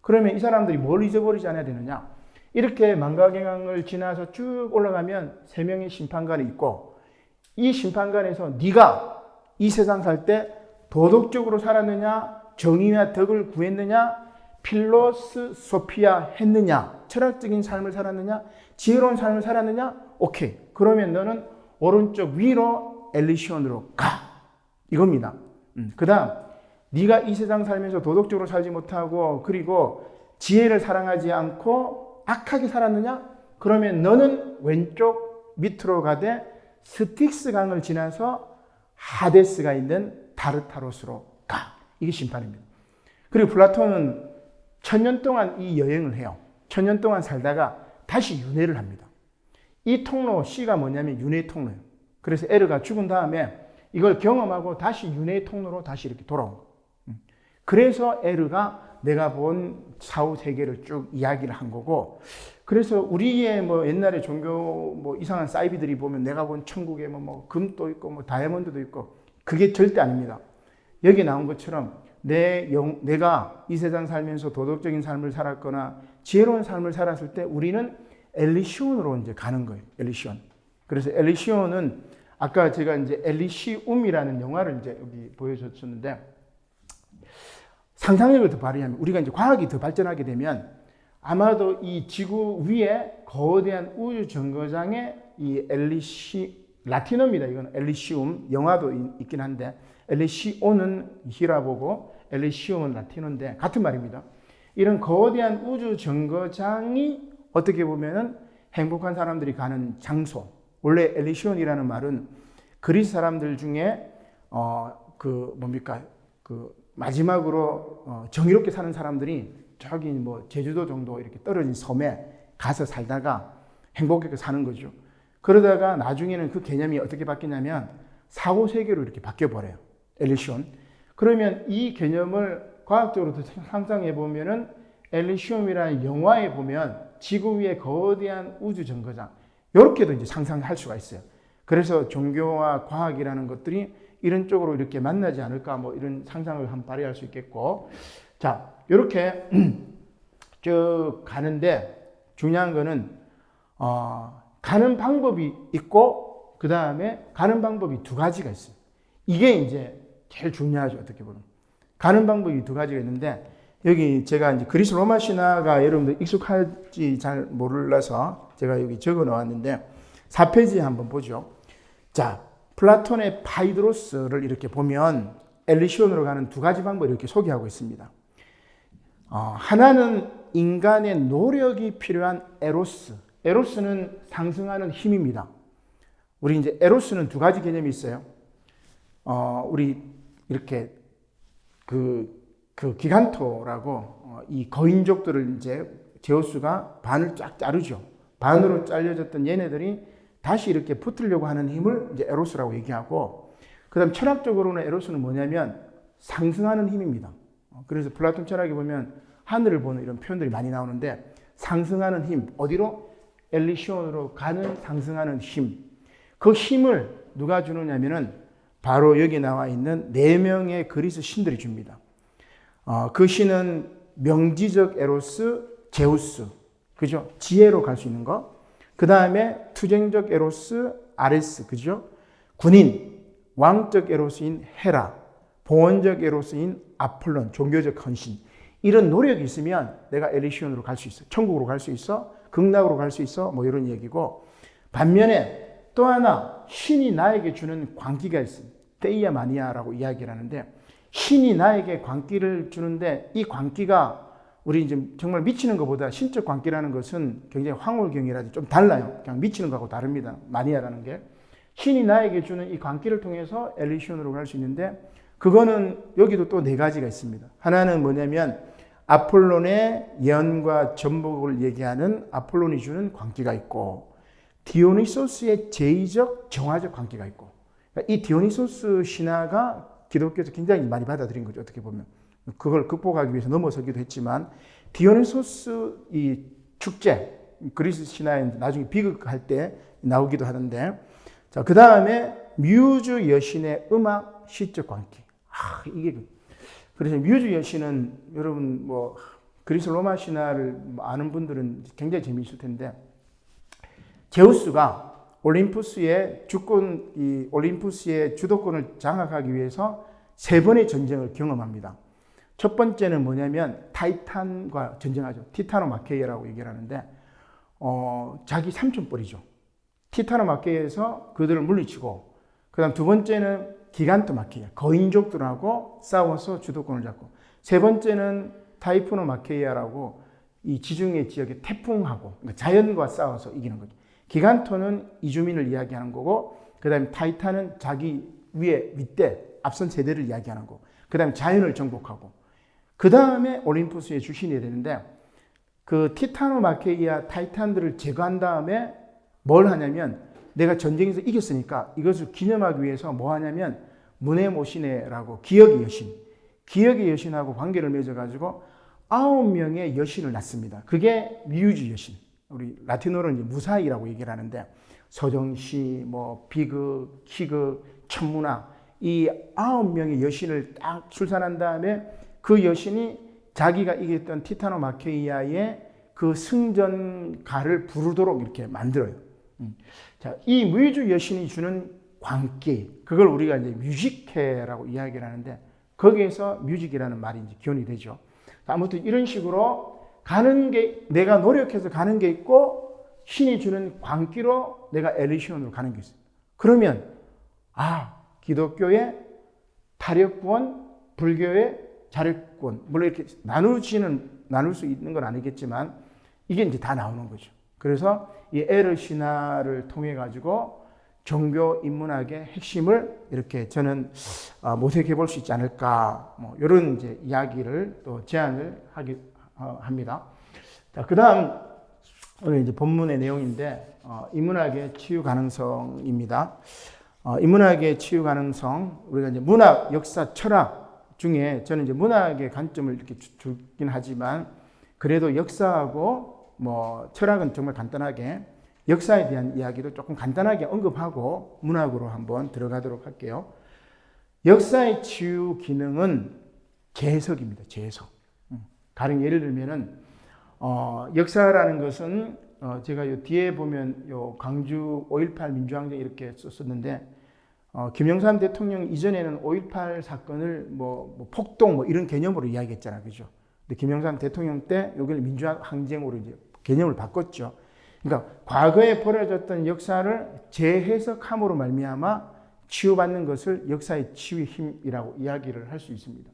그러면 이 사람들이 뭘 잊어버리지 않아야 되느냐? 이렇게 망각의 강을 지나서 쭉 올라가면 3명의 심판관이 있고, 이 심판관에서 네가 이 세상 살 때 도덕적으로 살았느냐, 정의와 덕을 구했느냐, 필로소피아 했느냐, 철학적인 삶을 살았느냐, 지혜로운 삶을 살았느냐, 오케이. 그러면 너는 오른쪽 위로 엘리시온으로 가. 이겁니다. 그 다음 네가 이 세상 살면서 도덕적으로 살지 못하고 그리고 지혜를 사랑하지 않고 악하게 살았느냐? 그러면 너는 왼쪽 밑으로 가되 스틱스 강을 지나서 하데스가 있는 타르타로스로 가. 이게 심판입니다. 그리고 플라톤은 1000년 동안 이 여행을 해요. 1000년 동안 살다가 다시 윤회를 합니다. 이 통로 C가 뭐냐면 윤회의 통로예요. 그래서 에르가 죽은 다음에 이걸 경험하고 다시 윤회의 통로로 다시 이렇게 돌아온 거예요. 그래서 에르가 내가 본 사후 세계를 쭉 이야기를 한 거고, 그래서 우리의 뭐 옛날에 종교 뭐 이상한 사이비들이 보면 내가 본 천국에 뭐 금도 있고 뭐 다이아몬드도 있고, 그게 절대 아닙니다. 여기 나온 것처럼 내가 이 세상 살면서 도덕적인 삶을 살았거나 지혜로운 삶을 살았을 때 우리는 엘리시온으로 이제 가는 거예요. 엘리시온. 그래서 엘리시온은 아까 제가 이제 엘리시움이라는 영화를 이제 여기 보여줬었는데, 상상력을 더 발휘하면 우리가 이제 과학이 더 발전하게 되면 아마도 이 지구 위에 거대한 우주 정거장에 이 라틴어입니다. 이건 엘리시움, 영화도 있긴 한데 엘리시온은 히라보고 엘리시움은 라틴어인데 같은 말입니다. 이런 거대한 우주 정거장이 어떻게 보면은 행복한 사람들이 가는 장소. 원래 엘리시온이라는 말은 그리스 사람들 중에 마지막으로 정의롭게 사는 사람들이 저기 뭐 제주도 정도 이렇게 떨어진 섬에 가서 살다가 행복하게 사는 거죠. 그러다가 나중에는 그 개념이 어떻게 바뀌냐면 사후 세계로 이렇게 바뀌어 버려요. 엘리시온. 그러면 이 개념을 과학적으로 상상해 보면은 엘리시움이라는 영화에 보면 지구 위에 거대한 우주 정거장, 이렇게도 이제 상상할 수가 있어요. 그래서 종교와 과학이라는 것들이 이런 쪽으로 이렇게 만나지 않을까 뭐 이런 상상을 한번 발휘할 수 있겠고. 자, 이렇게 쭉 가는데 중요한 거는 가는 방법이 있고 그 다음에 가는 방법이 두 가지가 있어요. 이게 이제 제일 중요하죠. 어떻게 보면 가는 방법이 두 가지가 있는데 여기 제가 이제 그리스 로마 신화가 여러분들 익숙할지 잘 몰라서 제가 여기 적어 놓았는데 4페이지에 한번 보죠. 자, 플라톤의 파이드로스를 이렇게 보면 엘리시온으로 가는 두 가지 방법을 이렇게 소개하고 있습니다. 하나는 인간의 노력이 필요한 에로스. 에로스는 상승하는 힘입니다. 우리 이제 에로스는 두 가지 개념이 있어요. 우리 이렇게 그 기간토라고 이 거인족들을 이제 제우스가 반을 쫙 자르죠. 반으로 잘려졌던 얘네들이 다시 이렇게 붙으려고 하는 힘을 이제 에로스라고 얘기하고, 그다음 철학적으로는 에로스는 뭐냐면 상승하는 힘입니다. 그래서 플라톤 철학에 보면 하늘을 보는 이런 표현들이 많이 나오는데 상승하는 힘, 어디로? 엘리시온으로 가는 상승하는 힘. 그 힘을 누가 주느냐면은 바로 여기 나와 있는 4명의 그리스 신들이 줍니다. 그 신은 명지적 에로스, 제우스, 그죠? 지혜로 갈 수 있는 거. 그 다음에 투쟁적 에로스, 아레스, 그죠? 군인, 왕적 에로스인 헤라, 봉헌적 에로스인 아폴론, 종교적 헌신. 이런 노력이 있으면 내가 엘리시온으로 갈 수 있어. 천국으로 갈 수 있어. 극락으로 갈 수 있어. 뭐 이런 얘기고. 반면에 또 하나 신이 나에게 주는 광기가 있습니다. 테이아 마니아라고 이야기를 하는데, 신이 나에게 광기를 주는데 이 광기가 우리 이제 정말 미치는 것보다 신적 광기라는 것은 굉장히 황홀경이라든지 좀 달라요. 그냥 미치는 것하고 다릅니다. 마니아라는 게. 신이 나에게 주는 이 광기를 통해서 엘리시온으로 갈 수 있는데, 그거는 여기도 또 4가지가 있습니다. 하나는 뭐냐면 아폴론의 예언과 전복을 얘기하는 아폴론이 주는 광기가 있고, 디오니소스의 제의적 정화적 광기가 있고. 그러니까 이 디오니소스 신화가 기독교에서 굉장히 많이 받아들인 거죠. 어떻게 보면. 그걸 극복하기 위해서 넘어서기도 했지만, 디오니소스 이 축제, 그리스 신화에 나중에 비극할 때 나오기도 하는데, 자, 그 다음에 뮤즈 여신의 음악 시적 광기. 이게, 그래서 뮤즈 여신은 여러분 뭐 그리스 로마 신화를 아는 분들은 굉장히 재미있을 텐데, 제우스가 올림푸스의 주권, 이 올림푸스의 주도권을 장악하기 위해서 3번의 전쟁을 경험합니다. 첫 번째는 뭐냐면 타이탄과 전쟁하죠. 티타노마케이라고 얘기를 하는데, 자기 삼촌뻘이죠. 티타노마케이에서 그들을 물리치고, 그 다음 두 번째는 기간토마케이아, 거인족들하고 싸워서 주도권을 잡고, 세 번째는 타이푸노마케이아라고 이 지중해 지역의 태풍하고, 그러니까 자연과 싸워서 이기는 거죠. 기간토는 이주민을 이야기하는 거고, 그 다음에 타이탄은 자기 위에 윗대, 앞선 세대를 이야기하는 거고, 그 다음에 자연을 정복하고, 그 다음에 올림푸스의 주신이 되는데, 그 티타노마케이아 타이탄들을 제거한 다음에 뭘 하냐면, 내가 전쟁에서 이겼으니까 이것을 기념하기 위해서 뭐 하냐면 무네모시네라고 기억의 여신, 기억의 여신하고 관계를 맺어가지고 9명의 여신을 낳습니다. 그게 뮤즈 여신. 우리 라틴어로는 이제 무사히라고 얘기를 하는데, 서정시, 뭐 비극, 희극, 천문학, 이 9명의 여신을 딱 출산한 다음에 그 여신이 자기가 이겼던 티타노마케이아의 그 승전가를 부르도록 이렇게 만들어요. 자, 이 뮤즈 여신이 주는 광기, 그걸 우리가 이제 뮤직해라고 이야기를 하는데, 거기에서 뮤직이라는 말이 이제 기원이 되죠. 아무튼 이런 식으로 가는 게, 내가 노력해서 가는 게 있고, 신이 주는 광기로 내가 엘리시온으로 가는 게 있어요. 그러면, 기독교의 타력권, 불교의 자력권, 물론 이렇게 나눌 수 있는 건 아니겠지만, 이게 이제 다 나오는 거죠. 그래서 이 에르 신화를 통해 가지고 종교 인문학의 핵심을 이렇게 저는 모색해 볼 수 있지 않을까, 뭐 이런 이제 이야기를 또 제안을 합니다. 자, 그다음 오늘 이제 본문의 내용인데, 인문학의 치유 가능성입니다. 인문학의 치유 가능성, 우리가 이제 문학, 역사, 철학 중에 저는 이제 문학의 관점을 이렇게 주긴 하지만, 그래도 역사하고 뭐 철학은 정말 간단하게 역사에 대한 이야기도 조금 간단하게 언급하고 문학으로 한번 들어가도록 할게요. 역사의 치유 기능은 재해석입니다. 재해석. 가령 예를 들면은 역사라는 것은 제가 요 뒤에 보면 요 광주 5.18 민주항쟁 이렇게 썼었는데 김영삼 대통령 이전에는 5.18 사건을 뭐 폭동 뭐 이런 개념으로 이야기했잖아요, 그죠? 근데 김영삼 대통령 때 여기를 민주항쟁으로 이제 개념을 바꿨죠. 그러니까 과거에 벌어졌던 역사를 재해석함으로 말미암아 치유받는 것을 역사의 치유의 힘이라고 이야기를 할 수 있습니다.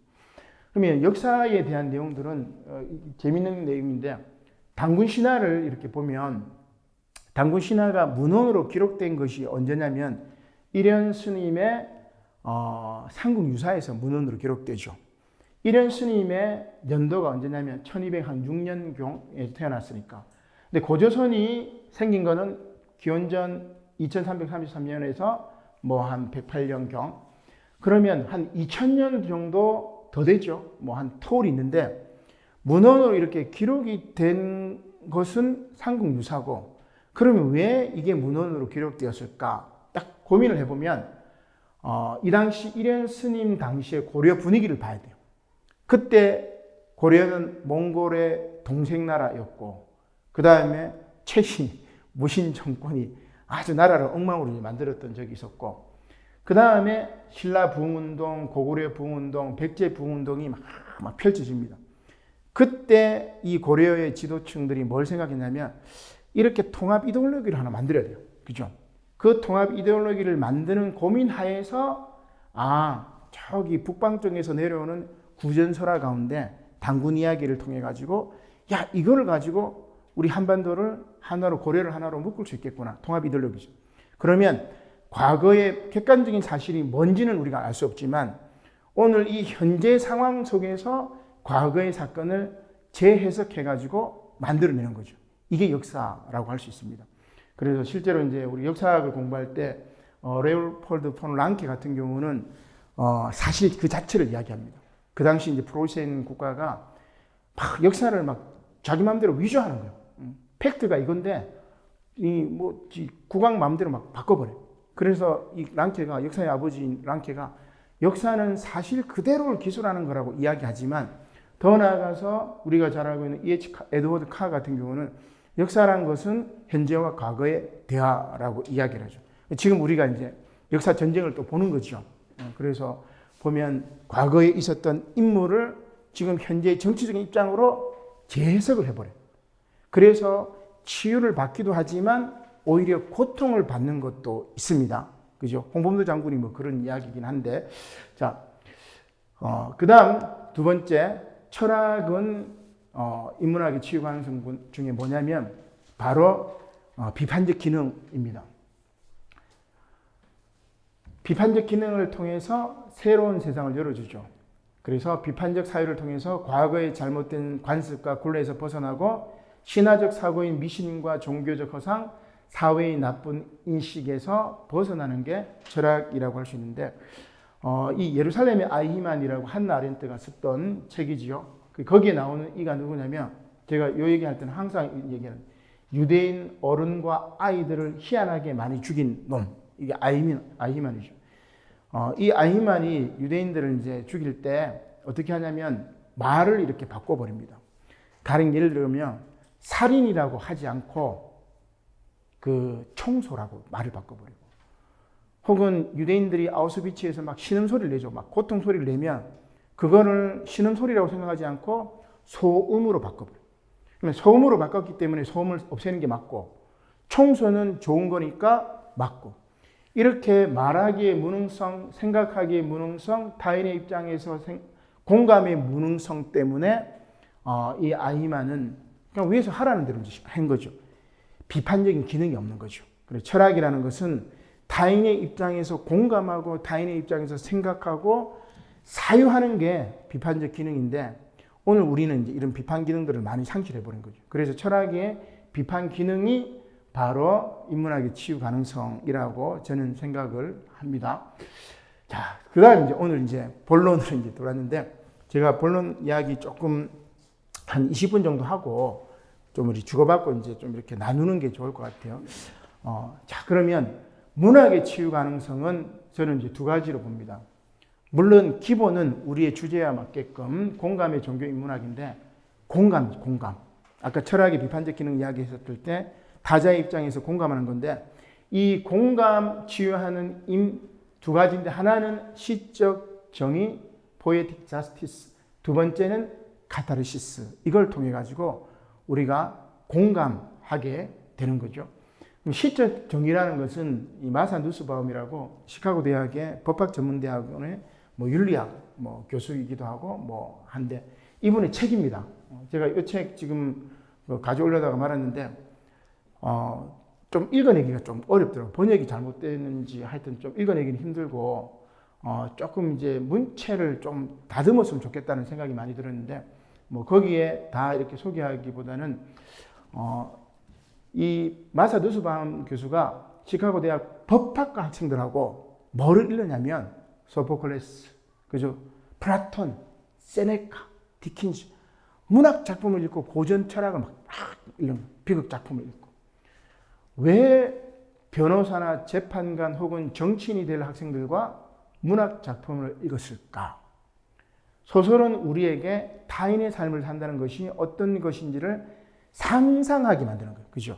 그러면 역사에 대한 내용들은 재미있는 내용인데 단군 신화를 이렇게 보면 단군 신화가 문헌으로 기록된 것이 언제냐면 일현 스님의 삼국 유사에서 문헌으로 기록되죠. 일현 스님의 연도가 언제냐면 1206년경에 태어났으니까. 근데 고조선이 생긴 거는 기원전 2333년에서 뭐 한 108년경. 그러면 한 2000년 정도 더 되죠. 뭐 한 터울이 있는데 문헌으로 이렇게 기록이 된 것은 삼국 유사고 그러면 왜 이게 문헌으로 기록되었을까? 딱 고민을 해보면 이 당시 일현 스님 당시의 고려 분위기를 봐야 돼요. 그때 고려는 몽골의 동생 나라였고 그 다음에 최신 무신 정권이 아주 나라를 엉망으로 만들었던 적이 있었고 그 다음에 신라 부흥운동, 고구려 부흥운동, 백제 부흥운동이 막 펼쳐집니다. 그때 이 고려의 지도층들이 뭘 생각했냐면 이렇게 통합 이데올로기를 하나 만들어야 돼요. 그죠? 그 통합 이데올로기를 만드는 고민하에서 저기 북방 쪽에서 내려오는 구전설화 가운데 단군 이야기를 통해 가지고 이거를 가지고 우리 한반도를 하나로 고려를 하나로 묶을 수 있겠구나. 통합 이데올로기죠. 그러면 과거의 객관적인 사실이 뭔지는 우리가 알 수 없지만 오늘 이 현재 상황 속에서 과거의 사건을 재해석해 가지고 만들어내는 거죠. 이게 역사라고 할 수 있습니다. 그래서 실제로 이제 우리 역사학을 공부할 때 레오폴드 폰 랑케 같은 경우는 사실 그 자체를 이야기합니다. 그 당시 이제 프로이센 국가가 막 역사를 막 자기 마음대로 위조하는 거예요. 팩트가 이건데 국왕 마음대로 막 바꿔버려. 그래서 이 랑케가 역사의 아버지인 랑케가 역사는 사실 그대로를 기술하는 거라고 이야기하지만 더 나아가서 우리가 잘 알고 있는 에드워드 카 같은 경우는 역사란 것은 현재와 과거의 대화라고 이야기를 하죠. 지금 우리가 이제 역사 전쟁을 또 보는 거죠. 그래서 보면 과거에 있었던 인물을 지금 현재 정치적인 입장으로 재해석을 해버려요. 그래서 치유를 받기도 하지만 오히려 고통을 받는 것도 있습니다. 그죠? 홍범도 장군이 뭐 그런 이야기이긴 한데. 자, 그 다음 두 번째, 철학은 인문학의 치유 가능성 중에 뭐냐면 바로 비판적 기능입니다. 비판적 기능을 통해서 새로운 세상을 열어주죠. 그래서 비판적 사유를 통해서 과거의 잘못된 관습과 굴레에서 벗어나고 신화적 사고인 미신과 종교적 허상, 사회의 나쁜 인식에서 벗어나는 게 철학이라고 할 수 있는데 이 예루살렘의 아이히만이라고 한나 아렌트가 썼던 책이지요. 거기에 나오는 이가 누구냐면 제가 이 얘기할 때는 항상 얘기하는 유대인 어른과 아이들을 희한하게 많이 죽인 놈. 이게 아이히만이죠. 이 아이히만이 유대인들을 이제 죽일 때 어떻게 하냐면 말을 이렇게 바꿔버립니다. 가령 예를 들면 살인이라고 하지 않고 그 청소라고 말을 바꿔버리고 혹은 유대인들이 아우슈비츠에서 막 신음소리를 내죠. 막 고통소리를 내면 그거를 신음소리라고 생각하지 않고 소음으로 바꿔버려요. 그러면 소음으로 바꿨기 때문에 소음을 없애는 게 맞고 청소는 좋은 거니까 맞고 이렇게 말하기의 무능성, 생각하기의 무능성, 타인의 입장에서 공감의 무능성 때문에 이 아이히만은 그냥 위에서 하라는 대로 한 거죠. 비판적인 기능이 없는 거죠. 그래서 철학이라는 것은 타인의 입장에서 공감하고 타인의 입장에서 생각하고 사유하는 게 비판적 기능인데 오늘 우리는 이제 이런 비판 기능들을 많이 상실해 버린 거죠. 그래서 철학의 비판 기능이 바로 인문학의 치유 가능성이라고 저는 생각을 합니다. 자, 그다음 이제 오늘 이제 본론으로 이제 돌았는데 제가 본론 이야기 조금 한 20분 정도 하고 좀 우리 주고받고 이제 좀 이렇게 나누는 게 좋을 것 같아요. 자, 그러면 문학의 치유 가능성은 저는 이제 두 가지로 봅니다. 물론 기본은 우리의 주제와 맞게끔 공감의 종교 인문학인데 공감. 아까 철학의 비판적 기능 이야기했을 때 타자의 입장에서 공감하는 건데 이 공감 치유하는 두 가지인데 하나는 시적 정의, poetic justice, 두 번째는 카타르시스. 이걸 통해 가지고 우리가 공감하게 되는 거죠. 시적 정의라는 것은 이 마사 누스바움이라고 시카고 대학의 법학 전문대학원의 윤리학 교수이기도 하고 한데 이분의 책입니다. 제가 이 책 지금 가져오려다가 말았는데 좀 읽어내기가 좀 어렵더라고요. 번역이 잘못됐는지 하여튼 좀 읽어내기는 힘들고 조금 이제 문체를 좀 다듬었으면 좋겠다는 생각이 많이 들었는데 거기에 다 이렇게 소개하기보다는 이 마사 누스바움 교수가 시카고 대학 법학과 학생들하고 뭐를 읽느냐면 소포클레스, 그죠? 플라톤, 세네카, 디킨즈 문학 작품을 읽고 고전 철학을 막 읽는 비극 작품을 읽고 왜 변호사나 재판관 혹은 정치인이 될 학생들과 문학 작품을 읽었을까? 소설은 우리에게 타인의 삶을 산다는 것이 어떤 것인지를 상상하게 만드는 거예요. 그죠?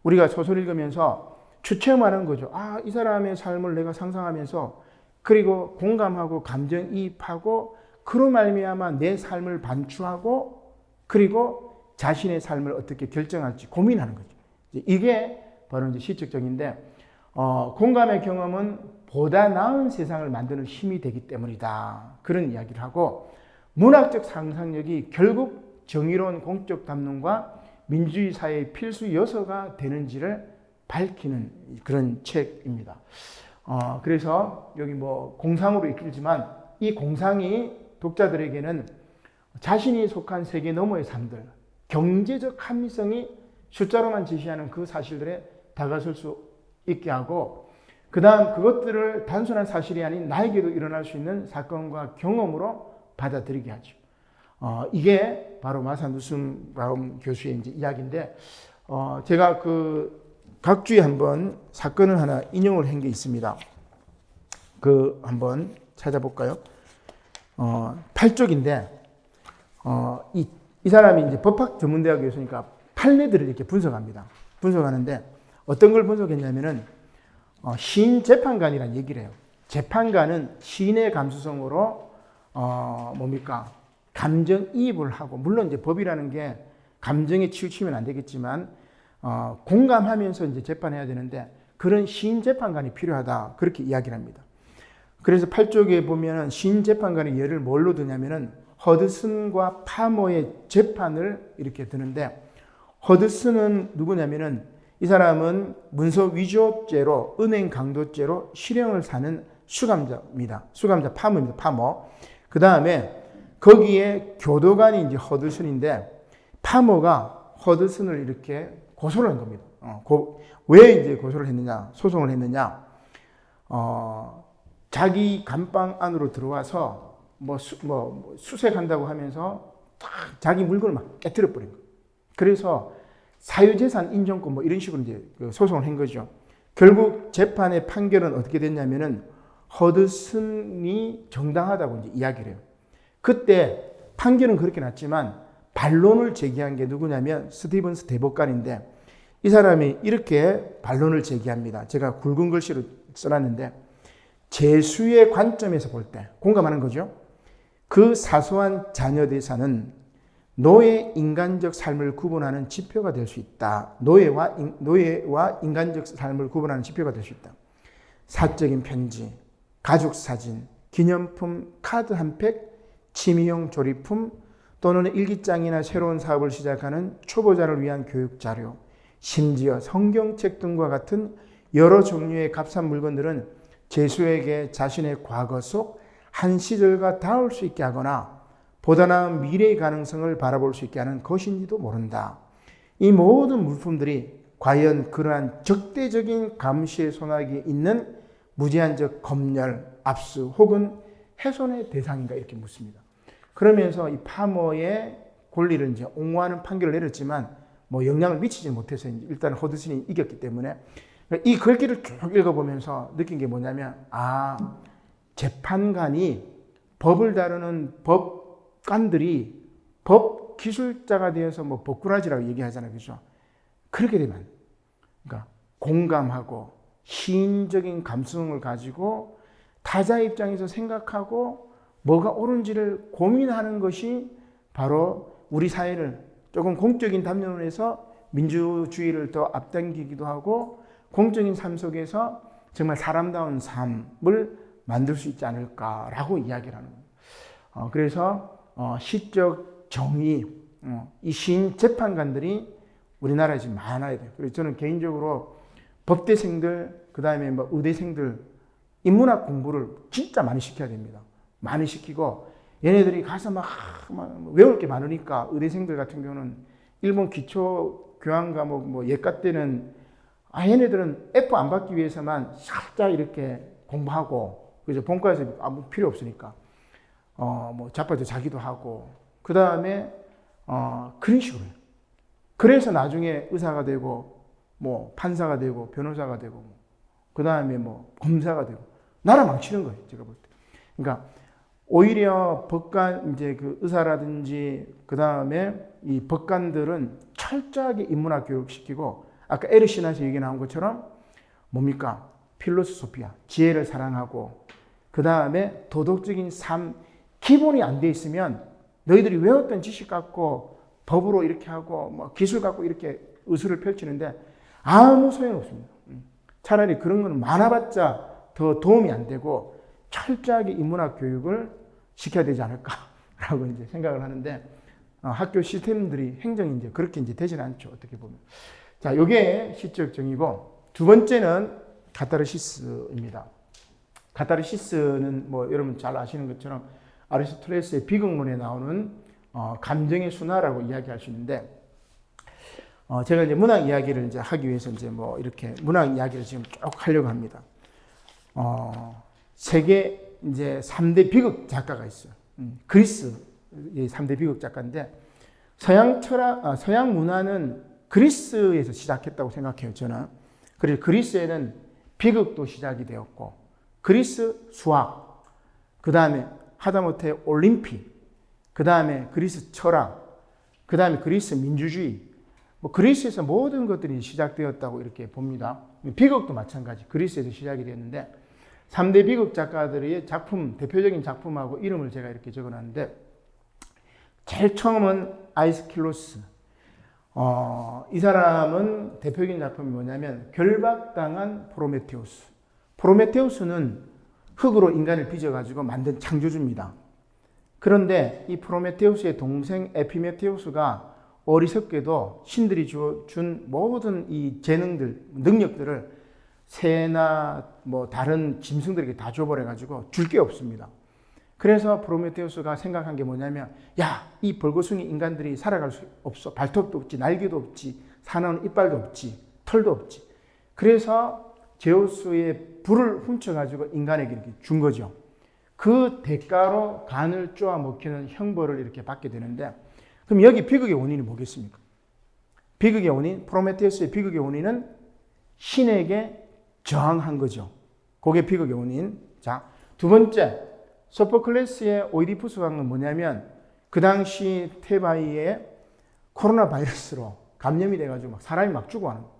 우리가 소설 읽으면서 추측하는 거죠. 이 사람의 삶을 내가 상상하면서 그리고 공감하고 감정이입하고 그로 말미암아 내 삶을 반추하고 그리고 자신의 삶을 어떻게 결정할지 고민하는 거죠. 이게 바로 이제 시적정인데 공감의 경험은 보다 나은 세상을 만드는 힘이 되기 때문이다. 그런 이야기를 하고 문학적 상상력이 결국 정의로운 공적 담론과 민주주의 사회의 필수 요소가 되는지를 밝히는 그런 책입니다. 그래서 여기 공상으로 이끌지만 이 공상이 독자들에게는 자신이 속한 세계 너머의 삶들, 경제적 합리성이 숫자로만 제시하는 그 사실들에 다가설 수 있게 하고 그 다음 그것들을 단순한 사실이 아닌 나에게도 일어날 수 있는 사건과 경험으로 받아들이게 하죠. 이게 바로 마사 누스바움 교수의 이제 이야기인데 제가 각 주에 한번 사건을 하나 인용을 한 게 있습니다. 한번 찾아볼까요? 8쪽인데 이 사람이 이제 법학 전문대학 교수니까 판례들을 이렇게 분석합니다. 분석하는데 어떤 걸 분석했냐면은 시인 재판관이라는 얘기를 해요. 재판관은 시인의 감수성으로 감정이입을 하고 물론 이제 법이라는 게 감정에 치우치면 안 되겠지만 공감하면서 이제 재판해야 되는데 그런 시인 재판관이 필요하다 그렇게 이야기를 합니다. 그래서 8쪽에 보면은 시인 재판관의 예를 뭘로 드냐면은 허드슨과 파머의 재판을 이렇게 드는데 허드슨은 누구냐면은 이 사람은 문서 위조죄로 은행 강도죄로 실형을 사는 수감자입니다. 수감자 파머입니다. 파머. 그 다음에 거기에 교도관이 이제 허드슨인데 파머가 허드슨을 이렇게 고소를 한 겁니다. 왜 이제 고소를 했느냐, 소송을 했느냐, 자기 감방 안으로 들어와서 수색한다고 하면서 자기 물건을 막 깨뜨려 버린 거예요. 그래서 사유재산 인정권 이런 식으로 이제 소송을 한 거죠. 결국 재판의 판결은 어떻게 됐냐면은 허드슨이 정당하다고 이제 이야기를 해요. 그때 판결은 그렇게 났지만 반론을 제기한 게 누구냐면 스티븐스 대법관인데 이 사람이 이렇게 반론을 제기합니다. 제가 굵은 글씨로 써놨는데 재수의 관점에서 볼 때 공감하는 거죠. 그 사소한 자녀 대사는 노예 인간적 삶을 구분하는 지표가 될 수 있다. 노예와 인간적 삶을 구분하는 지표가 될 수 있다. 사적인 편지, 가족 사진, 기념품, 카드 한 팩, 취미용 조립품 또는 일기장이나 새로운 사업을 시작하는 초보자를 위한 교육 자료, 심지어 성경책 등과 같은 여러 종류의 값싼 물건들은 제수에게 자신의 과거 속 한 시절과 닿을 수 있게 하거나 보다 나은 미래의 가능성을 바라볼 수 있게 하는 것인지도 모른다. 이 모든 물품들이 과연 그러한 적대적인 감시의 소나기에 있는 무제한적 검열, 압수 혹은 훼손의 대상인가 이렇게 묻습니다. 그러면서 이 파머의 권리를 이제 옹호하는 판결을 내렸지만 뭐 영향을 미치지 못해서 일단 허드슨이 이겼기 때문에 이 글귀를 쭉 읽어보면서 느낀 게 뭐냐면 재판관이 법을 다루는 법관들이 법 기술자가 되어서 뭐 법꾸라지라고 얘기하잖아요. 그죠? 그렇게 되면 그러니까 공감하고 시인적인 감성을 가지고 타자 입장에서 생각하고 뭐가 옳은지를 고민하는 것이 바로 우리 사회를 조금 공적인 담론에서 민주주의를 더 앞당기기도 하고 공적인 삶 속에서 정말 사람다운 삶을 만들 수 있지 않을까라고 이야기를 하는 거예요. 그래서 시적 정의, 이 시인 재판관들이 우리나라에 지금 많아야 돼요. 그래서 저는 개인적으로 법대생들, 그 다음에 뭐 의대생들 인문학 공부를 진짜 많이 시켜야 됩니다. 많이 시키고 얘네들이 가서 막 외울 게 많으니까 의대생들 같은 경우는 일본 기초 교양 과목 뭐 예과 때는 얘네들은 F 안 받기 위해서만 살짝 이렇게 공부하고 그래서 본과에서 아무 필요 없으니까 뭐 자빠져 자기도 하고 그 다음에 그런 식으로 해요. 그래서 나중에 의사가 되고 뭐 판사가 되고 변호사가 되고 그 다음에 뭐 검사가 되고 나라 망치는 거예요. 제가 볼 때. 그러니까 오히려 법관 이제 그 의사라든지 그 다음에 이 법관들은 철저하게 인문학 교육 시키고 아까 에르신한테 얘기 나온 것처럼 뭡니까? 필로소피아, 지혜를 사랑하고 그 다음에 도덕적인 삶 기본이 안 돼 있으면 너희들이 외웠던 지식 갖고 법으로 이렇게 하고 뭐 기술 갖고 이렇게 의술을 펼치는데 아무 소용 없습니다. 차라리 그런 거는 많아봤자 더 도움이 안 되고 철저하게 인문학 교육을 시켜야 되지 않을까라고 이제 생각을 하는데 학교 시스템들이 행정이 이제 그렇게 이제 되진 않죠. 어떻게 보면. 자, 요게 시적 정의고 두 번째는 카타르시스입니다. 카타르시스는 뭐 여러분 잘 아시는 것처럼 아리스토텔레스의 비극론에 나오는 감정의 순화라고 이야기할 수 있는데 제가 이제 문학 이야기를 이제 하기 위해서 이제 뭐 이렇게 문학 이야기를 지금 쭉 하려고 합니다. 세계 이제 3대 비극 작가가 있어요. 그리스의 3대 비극 작가인데 서양 철학, 서양 문화는 그리스에서 시작했다고 생각해요. 저는. 그래서 그리스에는 비극도 시작이 되었고 그리스 수학, 그 다음에 하다못해 올림픽, 그 다음에 그리스 철학, 그 다음에 그리스 민주주의, 뭐 그리스에서 모든 것들이 시작되었다고 이렇게 봅니다. 비극도 마찬가지. 그리스에서 시작이 됐는데 3대 비극 작가들의 작품, 대표적인 작품하고 이름을 제가 이렇게 적어놨는데 제일 처음은 아이스킬로스. 이 사람은 대표적인 작품이 뭐냐면 결박당한 프로메테우스. 프로메테우스는 흙으로 인간을 빚어가지고 만든 창조주입니다. 그런데 이 프로메테우스의 동생 에피메테우스가 어리석게도 신들이 준 모든 이 재능들, 능력들을 새나 뭐 다른 짐승들에게 다 줘버려가지고 줄 게 없습니다. 그래서 프로메테우스가 생각한 게 뭐냐면 이 벌거숭이 인간들이 살아갈 수 없어. 발톱도 없지, 날개도 없지, 사나운 이빨도 없지, 털도 없지. 그래서 제우스의 불을 훔쳐가지고 인간에게 이렇게 준 거죠. 그 대가로 간을 쪼아 먹히는 형벌을 이렇게 받게 되는데 그럼 여기 비극의 원인이 뭐겠습니까? 비극의 원인, 프로메테우스의 비극의 원인은 신에게 저항한 거죠. 그게 비극의 원인. 자, 두 번째, 소포클레스의 오이디푸스 왕은 뭐냐면 그 당시 테바이에 코로나 바이러스로 감염이 돼가지고 막 사람이 막 죽어가는 거예요.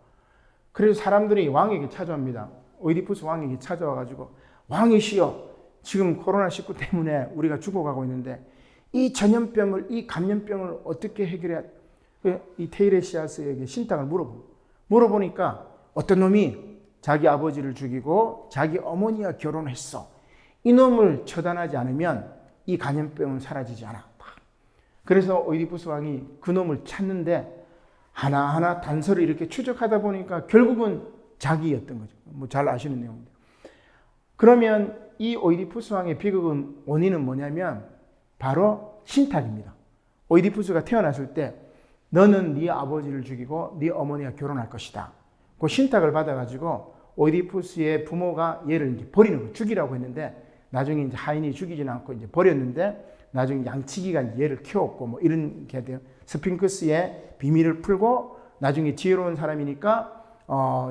그래서 사람들이 왕에게 찾아옵니다. 오이디푸스 왕에게 찾아와가지고 왕이시여, 지금 코로나19 때문에 우리가 죽어가고 있는데 이 전염병을, 이 감염병을 어떻게 해결해야, 이 테이레시아스에게 신탁을 물어보니까 어떤 놈이 자기 아버지를 죽이고 자기 어머니와 결혼했어. 이 놈을 처단하지 않으면 이 감염병은 사라지지 않아. 그래서 오이디푸스 왕이 그 놈을 찾는데 하나하나 단서를 이렇게 추적하다 보니까 결국은 자기였던 거죠. 뭐 잘 아시는 내용인데. 그러면 이 오이디푸스 왕의 비극은 원인은 뭐냐면 바로 신탁입니다. 오이디푸스가 태어났을 때 너는 네 아버지를 죽이고 네 어머니와 결혼할 것이다. 그 신탁을 받아가지고 오이디푸스의 부모가 얘를 이제 버리는 거, 죽이라고 했는데 나중에 이제 하인이 죽이지는 않고 이제 버렸는데 나중에 양치기가 얘를 키웠고 뭐 이런 게 돼요. 스핑크스의 비밀을 풀고 나중에 지혜로운 사람이니까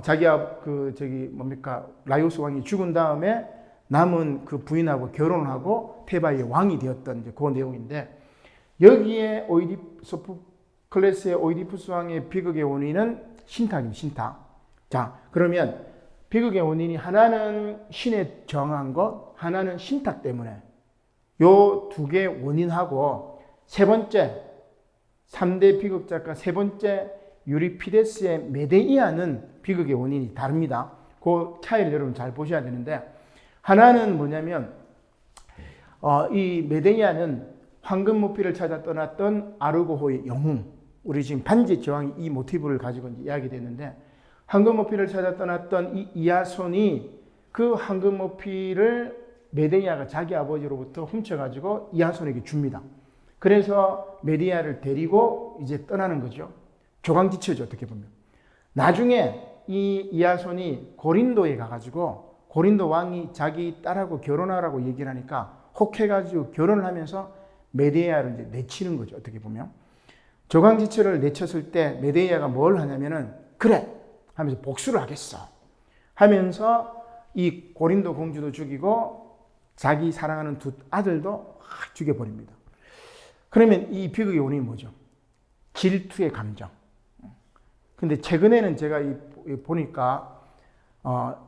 자기가 라이오스 왕이 죽은 다음에 남은 그 부인하고 결혼을 하고 테바의 왕이 되었던 이제 그 내용인데, 여기에 소포클레스의 오이디푸스 왕의 비극의 원인은 신탁입니다. 신탁. 자, 그러면 비극의 원인이 하나는 신에 정한 것, 하나는 신탁 때문에, 요 두 개 원인하고 세 번째 3대 비극 작가 세 번째 유리피데스의 메데이아는 비극의 원인이 다릅니다. 그 차이를 여러분 잘 보셔야 되는데, 하나는 뭐냐면 이 메데이아는 황금 모피를 찾아 떠났던 아르고호의 영웅, 우리 지금 반지 저항이 이 모티브를 가지고 이제 이야기됐는데, 황금 모피를 찾아 떠났던 이 이아손이 그 황금 모피를 메데이아가 자기 아버지로부터 훔쳐가지고 이아손에게 줍니다. 그래서 메데이아를 데리고 이제 떠나는 거죠. 조강지처죠, 어떻게 보면. 나중에 이 이아손이 고린도에 가가지고 고린도 왕이 자기 딸하고 결혼하라고 얘기를 하니까 혹해가지고 결혼을 하면서 메데이아를 이제 내치는 거죠, 어떻게 보면. 조강지처를 내쳤을 때 메데이아가 뭘 하냐면은 그래 하면서 복수를 하겠어 하면서 이 고린도 공주도 죽이고 자기 사랑하는 두 아들도 죽여버립니다. 그러면 이 비극의 원인이 뭐죠? 질투의 감정. 근데 최근에는 제가 보니까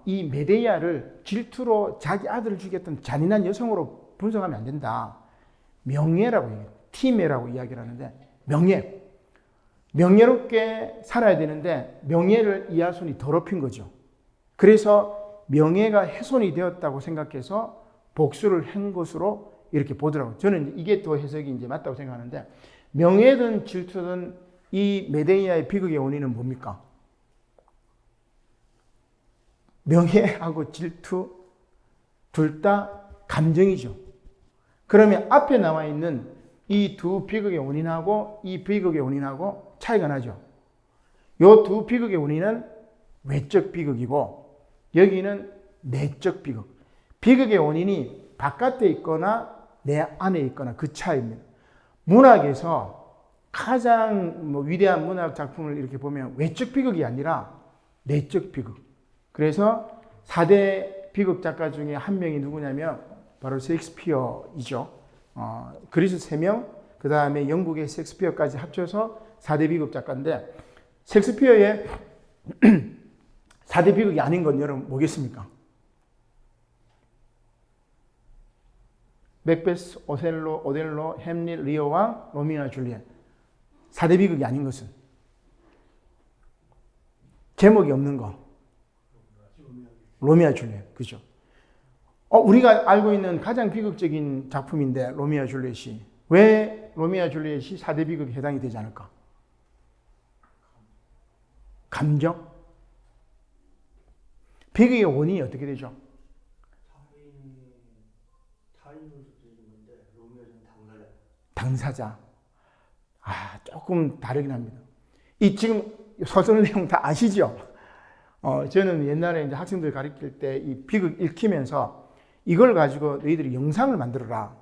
이 메데이아를 질투로 자기 아들을 죽였던 잔인한 여성으로 분석하면 안 된다. 명예라고 얘기해요. 티메라고 이야기를 하는데, 명예. 명예롭게 살아야 되는데 명예를 이아손이 더럽힌 거죠. 그래서 명예가 훼손이 되었다고 생각해서 복수를 한 것으로 이렇게 보더라고요. 저는 이게 더 해석이 이제 맞다고 생각하는데, 명예든 질투든 이 메데이아의 비극의 원인은 뭡니까? 명예하고 질투 둘 다 감정이죠. 그러면 앞에 나와 있는 이 두 비극의 원인하고 이 비극의 원인하고 차이가 나죠. 이 두 비극의 원인은 외적 비극이고 여기는 내적 비극. 비극의 원인이 바깥에 있거나 내 안에 있거나 그 차이입니다. 문학에서 가장 위대한 문학 작품을 이렇게 보면 외적 비극이 아니라 내적 비극. 그래서 4대 비극 작가 중에 한 명이 누구냐면 바로 셰익스피어이죠. 그리스 3명, 그 다음에 영국의 셰익스피어까지 합쳐서 4대 비극 작가인데, 셰익스피어의 4대 비극이 아닌 건 여러분 뭐겠습니까? 맥베스, 오델로, 햄릿, 리어 왕, 로미오와 줄리엣. 4대 비극이 아닌 것은 제목이 없는 거. 로미오와 줄리엣. 그죠? 우리가 알고 있는 가장 비극적인 작품인데 로미오와 줄리엣이, 왜 로미오와 줄리엣이 4대 비극에 해당이 되지 않을까? 감정? 비극의 원인이 어떻게 되죠? 당사자. 조금 다르긴 합니다. 이 지금 소설 내용 다 아시죠? 저는 옛날에 이제 학생들 가르칠 때 이 비극 읽히면서 이걸 가지고 너희들이 영상을 만들어라.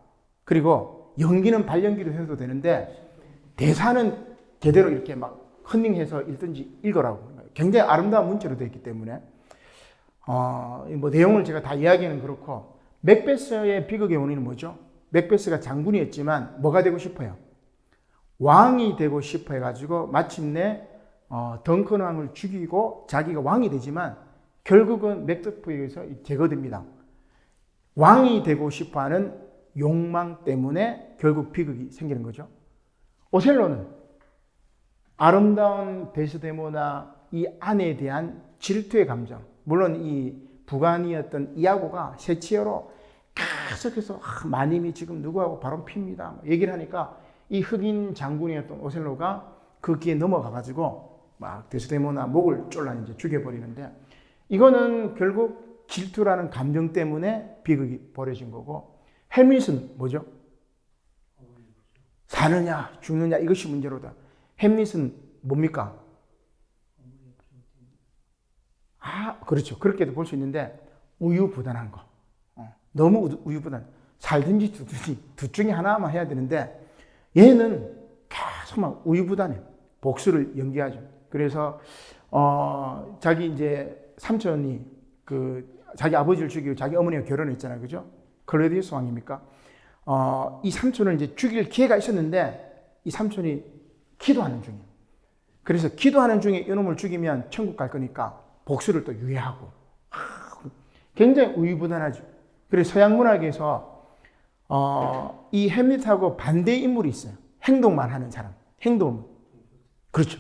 그리고 연기는 발연기도 해도 되는데 대사는 제대로 이렇게 막 컨닝해서 읽든지 읽으라고. 굉장히 아름다운 문체로 되어 있기 때문에 뭐 내용을 제가 다 이야기하는 그렇고, 맥베스의 비극의 원인은 뭐죠? 맥베스가 장군이었지만 뭐가 되고 싶어요? 왕이 되고 싶어 해가지고 마침내 덩컨 왕을 죽이고 자기가 왕이 되지만 결국은 맥베스에 의해서 제거됩니다. 왕이 되고 싶어하는 욕망 때문에 결국 비극이 생기는 거죠. 오셀로는 아름다운 데스데모나 이 아내에 대한 질투의 감정, 물론 이 부관이었던 이아고가 세치어로 계속해서 마님이 지금 누구하고 바람 핍니다 얘기를 하니까 이 흑인 장군이었던 오셀로가 그 기에 넘어가가지고 막 데스데모나 목을 쫄라 이제 죽여버리는데, 이거는 결국 질투라는 감정 때문에 비극이 벌어진 거고, 햄릿은 뭐죠? 사느냐 죽느냐 이것이 문제로다. 햄릿은 뭡니까? 그렇죠. 그렇게도 볼 수 있는데 우유부단한 거. 너무 우유부단. 살든지 죽든지 둘 중에 하나만 해야 되는데 얘는 계속 막 우유부단해. 복수를 연기하죠. 그래서 자기 이제 삼촌이 자기 아버지를 죽이고 자기 어머니가 결혼했잖아요, 그죠? 클로디우스 왕입니까? 이 삼촌을 이제 죽일 기회가 있었는데 이 삼촌이 기도하는 중이에요. 그래서 기도하는 중에 이놈을 죽이면 천국 갈 거니까 복수를 또 유예하고 굉장히 우유부단하죠. 그래서 서양 문학에서 이 햄릿하고 반대 인물이 있어요. 행동만 하는 사람. 행동. 그렇죠.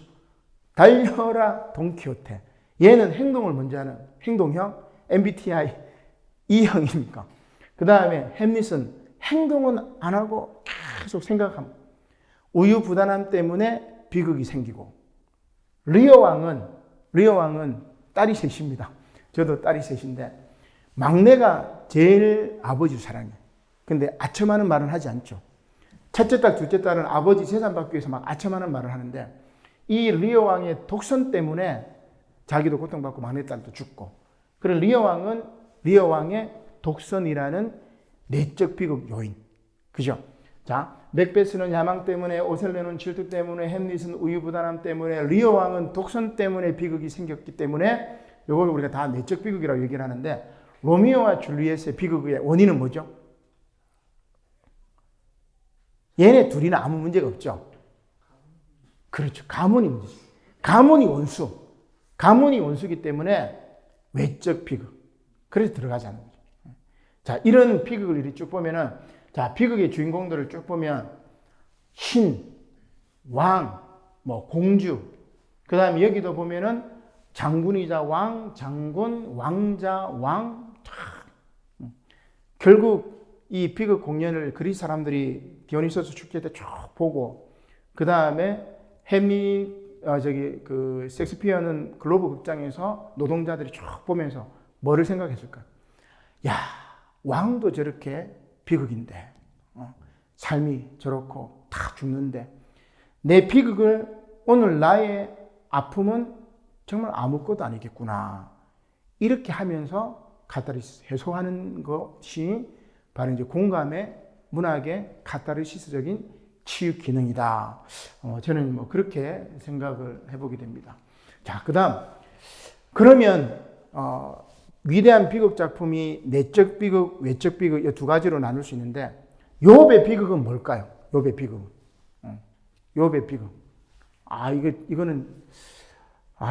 달려라 돈키호테. 얘는 행동을 먼저 하는 행동형, MBTI E형입니까? 그 다음에 햄릿은 행동은 안 하고 계속 생각합니다. 우유부단함 때문에 비극이 생기고, 리어 왕은 딸이 셋입니다. 저도 딸이 셋인데 막내가 제일 아버지를 사랑해요. 근데 아첨하는 말은 하지 않죠. 첫째 딸, 둘째 딸은 아버지 재산 받기 위해서 막 아첨하는 말을 하는데 이 리어 왕의 독선 때문에 자기도 고통받고 막내 딸도 죽고, 그리고 리어 왕의 독선이라는 내적 비극 요인. 그죠? 자, 맥베스는 야망 때문에, 오셀레는 질투 때문에, 햄릿은 우유부단함 때문에, 리어 왕은 독선 때문에 비극이 생겼기 때문에 이걸 우리가 다 내적 비극이라고 얘기를 하는데, 로미오와 줄리엣의 비극의 원인은 뭐죠? 얘네 둘이는 아무 문제가 없죠. 그렇죠. 가문이 문제죠. 가문이 원수이기 때문에 외적 비극. 그래서 들어가지 않는 거죠. 자, 이런 비극을 이렇게 쭉 보면은, 자, 비극의 주인공들을 쭉 보면 신, 왕, 뭐 공주, 그 다음에 여기도 보면은 장군이자 왕, 장군, 왕자, 왕. 결국 이 비극 공연을 그리스 사람들이 디오니소스 축제 때 쭉 보고, 그 다음에 섹스피어는 글로브 극장에서 노동자들이 쭉 보면서 뭐를 생각했을까요? 야, 왕도 저렇게 비극인데, 삶이 저렇고 다 죽는데, 내 비극을, 오늘 나의 아픔은 정말 아무것도 아니겠구나. 이렇게 하면서 카타르시스 해소하는 것이 바로 이제 공감의 문학의 카타르시스적인 치유 기능이다. 저는 뭐 그렇게 생각을 해보게 됩니다. 자, 그다음 그러면 위대한 비극 작품이 내적 비극, 외적 비극 이 두 가지로 나눌 수 있는데, 욥의 비극은 뭘까요? 욥의 비극은. 욥의 비극. 이거는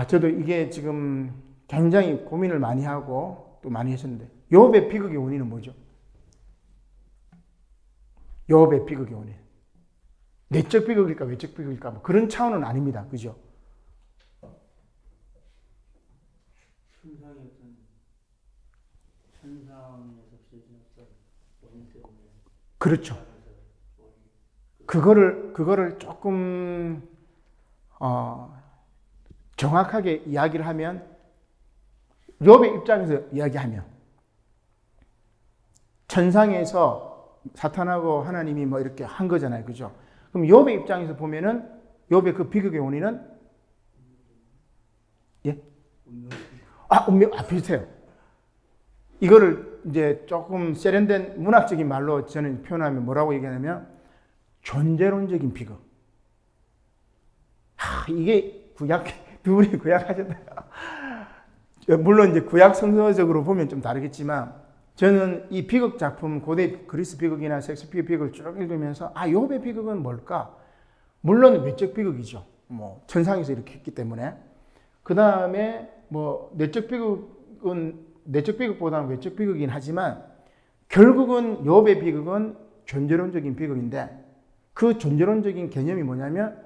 저도 이게 지금 굉장히 고민을 많이 하고 또 많이 했었는데, 욥의 비극의 원인은 뭐죠? 욥의 비극의 원인. 내적 비극일까 외적 비극일까 뭐 그런 차원은 아닙니다. 그죠? 그렇죠. 그거를 조금 정확하게 이야기를 하면, 욥의 입장에서 이야기하면, 천상에서 사탄하고 하나님이 뭐 이렇게 한 거잖아요. 그죠? 그럼 욥의 입장에서 보면은 욥의 그 비극의 원인은 운명. 비슷해요. 이거를 이제 조금 세련된 문학적인 말로 저는 표현하면 뭐라고 얘기하냐면 존재론적인 비극. 이게 두 분이 구약하셨다. 물론 이제 구약 성서적으로 보면 좀 다르겠지만, 저는 이 비극 작품, 고대 그리스 비극이나 섹스피어 비극을 쭉 읽으면서 욥의 비극은 뭘까? 물론 외적 비극이죠. 뭐 천상에서 이렇게 했기 때문에. 그 다음에 뭐 내적 비극보다는 외적 비극이긴 하지만, 결국은 욥의 비극은 존재론적인 비극인데, 그 존재론적인 개념이 뭐냐면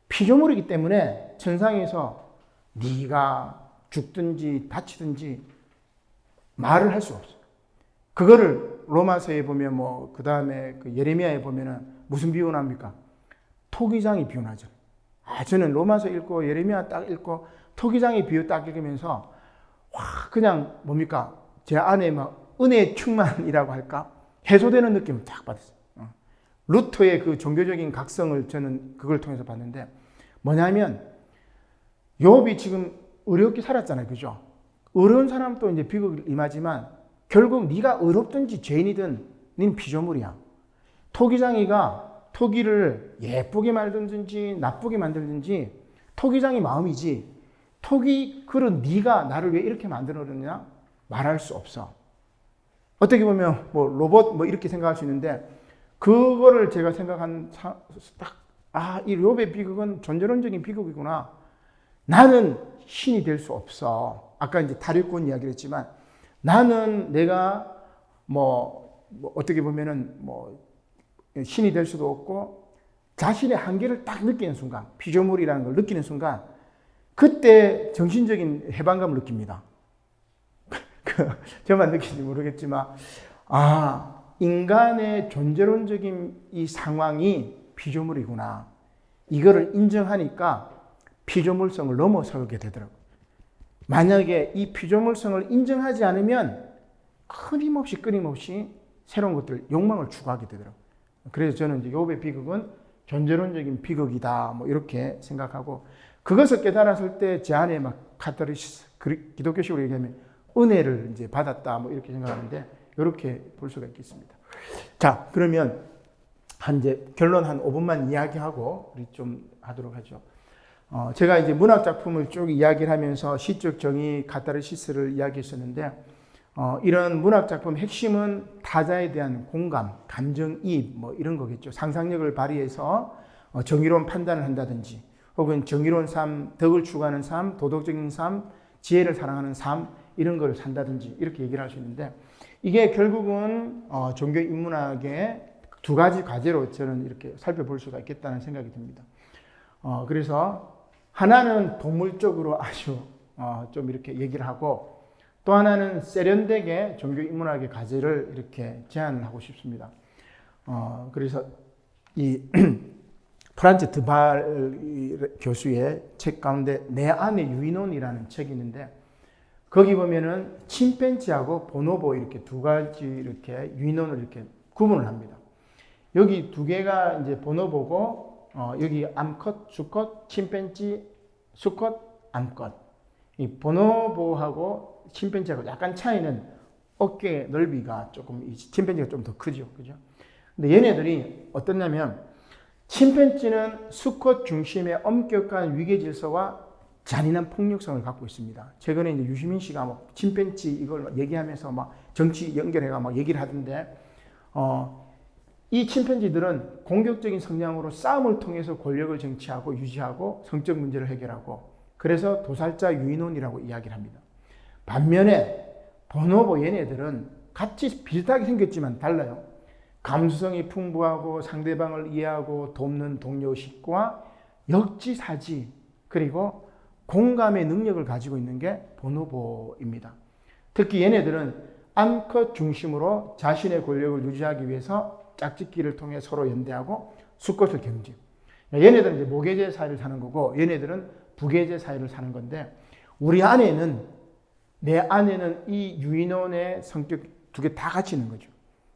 피조물이기 때문에 천상에서 네가 죽든지 다치든지 말을 할 수 없어요. 그거를 로마서에 보면 그 다음에 그 예레미야에 보면은 무슨 비유합니까? 토기장이 비유하죠. 저는 로마서 읽고 예레미야 딱 읽고 토기장의 비유 딱 읽으면서 그냥 뭡니까? 제 안에 막 은혜의 충만이라고 할까? 해소되는 느낌을 딱 받았어요. 루터의 그 종교적인 각성을 저는 그걸 통해서 봤는데, 뭐냐면 욥이 지금 어렵게 살았잖아요. 그죠? 어려운 사람도 이제 비극을 임하지만, 결국 네가 어렵든지 죄인이든 넌 피조물이야. 토기장이가 토기를 예쁘게 만들든지 나쁘게 만들든지 토기장이 마음이지 토기 그런 네가 나를 왜 이렇게 만들어줬냐 말할 수 없어. 어떻게 보면 뭐 로봇 뭐 이렇게 생각할 수 있는데 그거를 제가 생각한 이 욥의 비극은 존재론적인 비극이구나. 나는 신이 될 수 없어. 아까 이제 다리꾼 이야기를 했지만 나는 내가 어떻게 보면은 신이 될 수도 없고 자신의 한계를 딱 느끼는 순간, 피조물이라는 걸 느끼는 순간 그때 정신적인 해방감을 느낍니다. 저만 느끼는지 모르겠지만 인간의 존재론적인 이 상황이 피조물이구나. 이거를 인정하니까 피조물성을 넘어서게 되더라고요. 만약에 이 피조물성을 인정하지 않으면 끊임없이 새로운 것들, 욕망을 추구하게 되더라고요. 그래서 저는 이제 욥의 비극은 존재론적인 비극이다. 이렇게 생각하고 그것을 깨달았을 때 제 안에 카타르시스, 기독교식으로 얘기하면 은혜를 이제 받았다. 이렇게 생각하는데 이렇게 볼 수가 있겠습니다. 자, 그러면 이제 결론 한 5분만 이야기하고 우리 좀 하도록 하죠. 제가 이제 문학 작품을 쭉 이야기를 하면서 시적 정의, 카타르시스를 이야기했었는데 이런 문학 작품 핵심은 타자에 대한 공감, 감정이입 이런 거겠죠. 상상력을 발휘해서 정의로운 판단을 한다든지 혹은 정의로운 삶, 덕을 추구하는 삶, 도덕적인 삶, 지혜를 사랑하는 삶 이런 걸 산다든지 이렇게 얘기를 할 수 있는데 이게 결국은 종교 인문학의 두 가지 과제로 저는 이렇게 살펴볼 수가 있겠다는 생각이 듭니다. 그래서 하나는 동물적으로 아주 좀 이렇게 얘기를 하고 또 하나는 세련되게 종교 인문학의 과제를 이렇게 제안을 하고 싶습니다. 그래서 이 프란츠 드발 교수의 책 가운데 내 안의 유인원이라는 책이 있는데 거기 보면은 침팬지하고 보노보 이렇게 두 가지 이렇게 유인원을 이렇게 구분을 합니다. 여기 두 개가 이제 보노보고 여기 암컷, 수컷, 침팬지, 수컷, 암컷. 이 보노보하고 침팬지하고 약간 차이는 어깨 넓이가 조금 침팬지가 좀 더 크죠, 그죠? 근데 얘네들이 어떠냐면 침팬지는 수컷 중심의 엄격한 위계 질서와 잔인한 폭력성을 갖고 있습니다. 최근에 이제 유시민 씨가 침팬지 이걸 얘기하면서 정치 연결해가 얘기를 하던데, 이 침팬지들은 공격적인 성향으로 싸움을 통해서 권력을 쟁취하고 유지하고 성적 문제를 해결하고 그래서 도살자 유인원이라고 이야기를 합니다. 반면에 보노보 얘네들은 같이 비슷하게 생겼지만 달라요. 감수성이 풍부하고 상대방을 이해하고 돕는 동료식과 역지사지 그리고 공감의 능력을 가지고 있는 게 보노보입니다. 특히 얘네들은 암컷 중심으로 자신의 권력을 유지하기 위해서 짝짓기를 통해 서로 연대하고 수컷을 경쟁. 얘네들은 이제 모계제 사회를 사는 거고 얘네들은 부계제 사회를 사는 건데 내 안에는 이 유인원의 성격 두 개 다 같이 있는 거죠.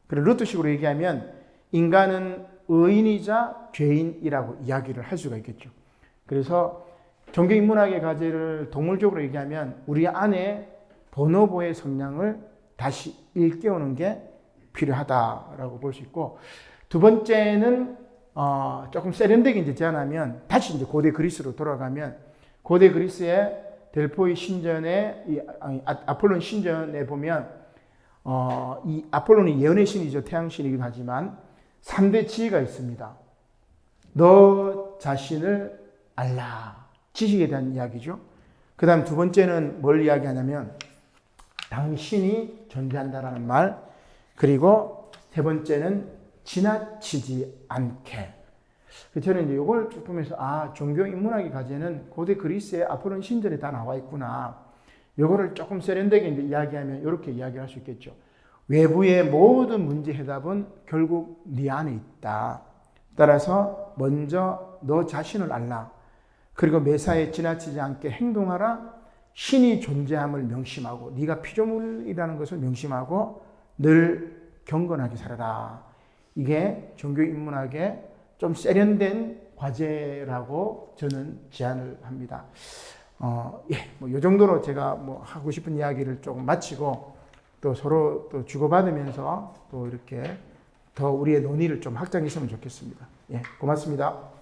그리고 루트식으로 얘기하면 인간은 의인이자 죄인이라고 이야기를 할 수가 있겠죠. 그래서 종교인문학의 과제를 동물적으로 얘기하면 우리 안에 보노보의 성향을 다시 일깨우는 게 필요하다라고 볼 수 있고 두 번째는 조금 세련되게 이제 제안하면 다시 이제 고대 그리스로 돌아가면 고대 그리스의 델포이 신전에 아폴론 신전에 보면 이 아폴론이 예언의 신이죠. 태양신이기도 하지만 3대 지혜가 있습니다. 너 자신을 알라. 지식에 대한 이야기죠. 그 다음 두 번째는 뭘 이야기하냐면 당신이 존재한다라는 말. 그리고 세 번째는 지나치지 않게. 저는 이제 이걸 쭉 보면서 종교 인문학의 과제는 고대 그리스의 아폴론 신전에 다 나와 있구나. 이거를 조금 세련되게 이제 이야기하면 이렇게 이야기할 수 있겠죠. 외부의 모든 문제 해답은 결국 네 안에 있다. 따라서 먼저 너 자신을 알라. 그리고 매사에 지나치지 않게 행동하라. 신이 존재함을 명심하고 네가 피조물이라는 것을 명심하고 늘 경건하게 살아라. 이게 종교 인문학의 좀 세련된 과제라고 저는 제안을 합니다. 이 정도로 제가 하고 싶은 이야기를 조금 마치고 또 서로 또 주고받으면서 또 이렇게 더 우리의 논의를 좀 확장했으면 좋겠습니다. 예, 고맙습니다.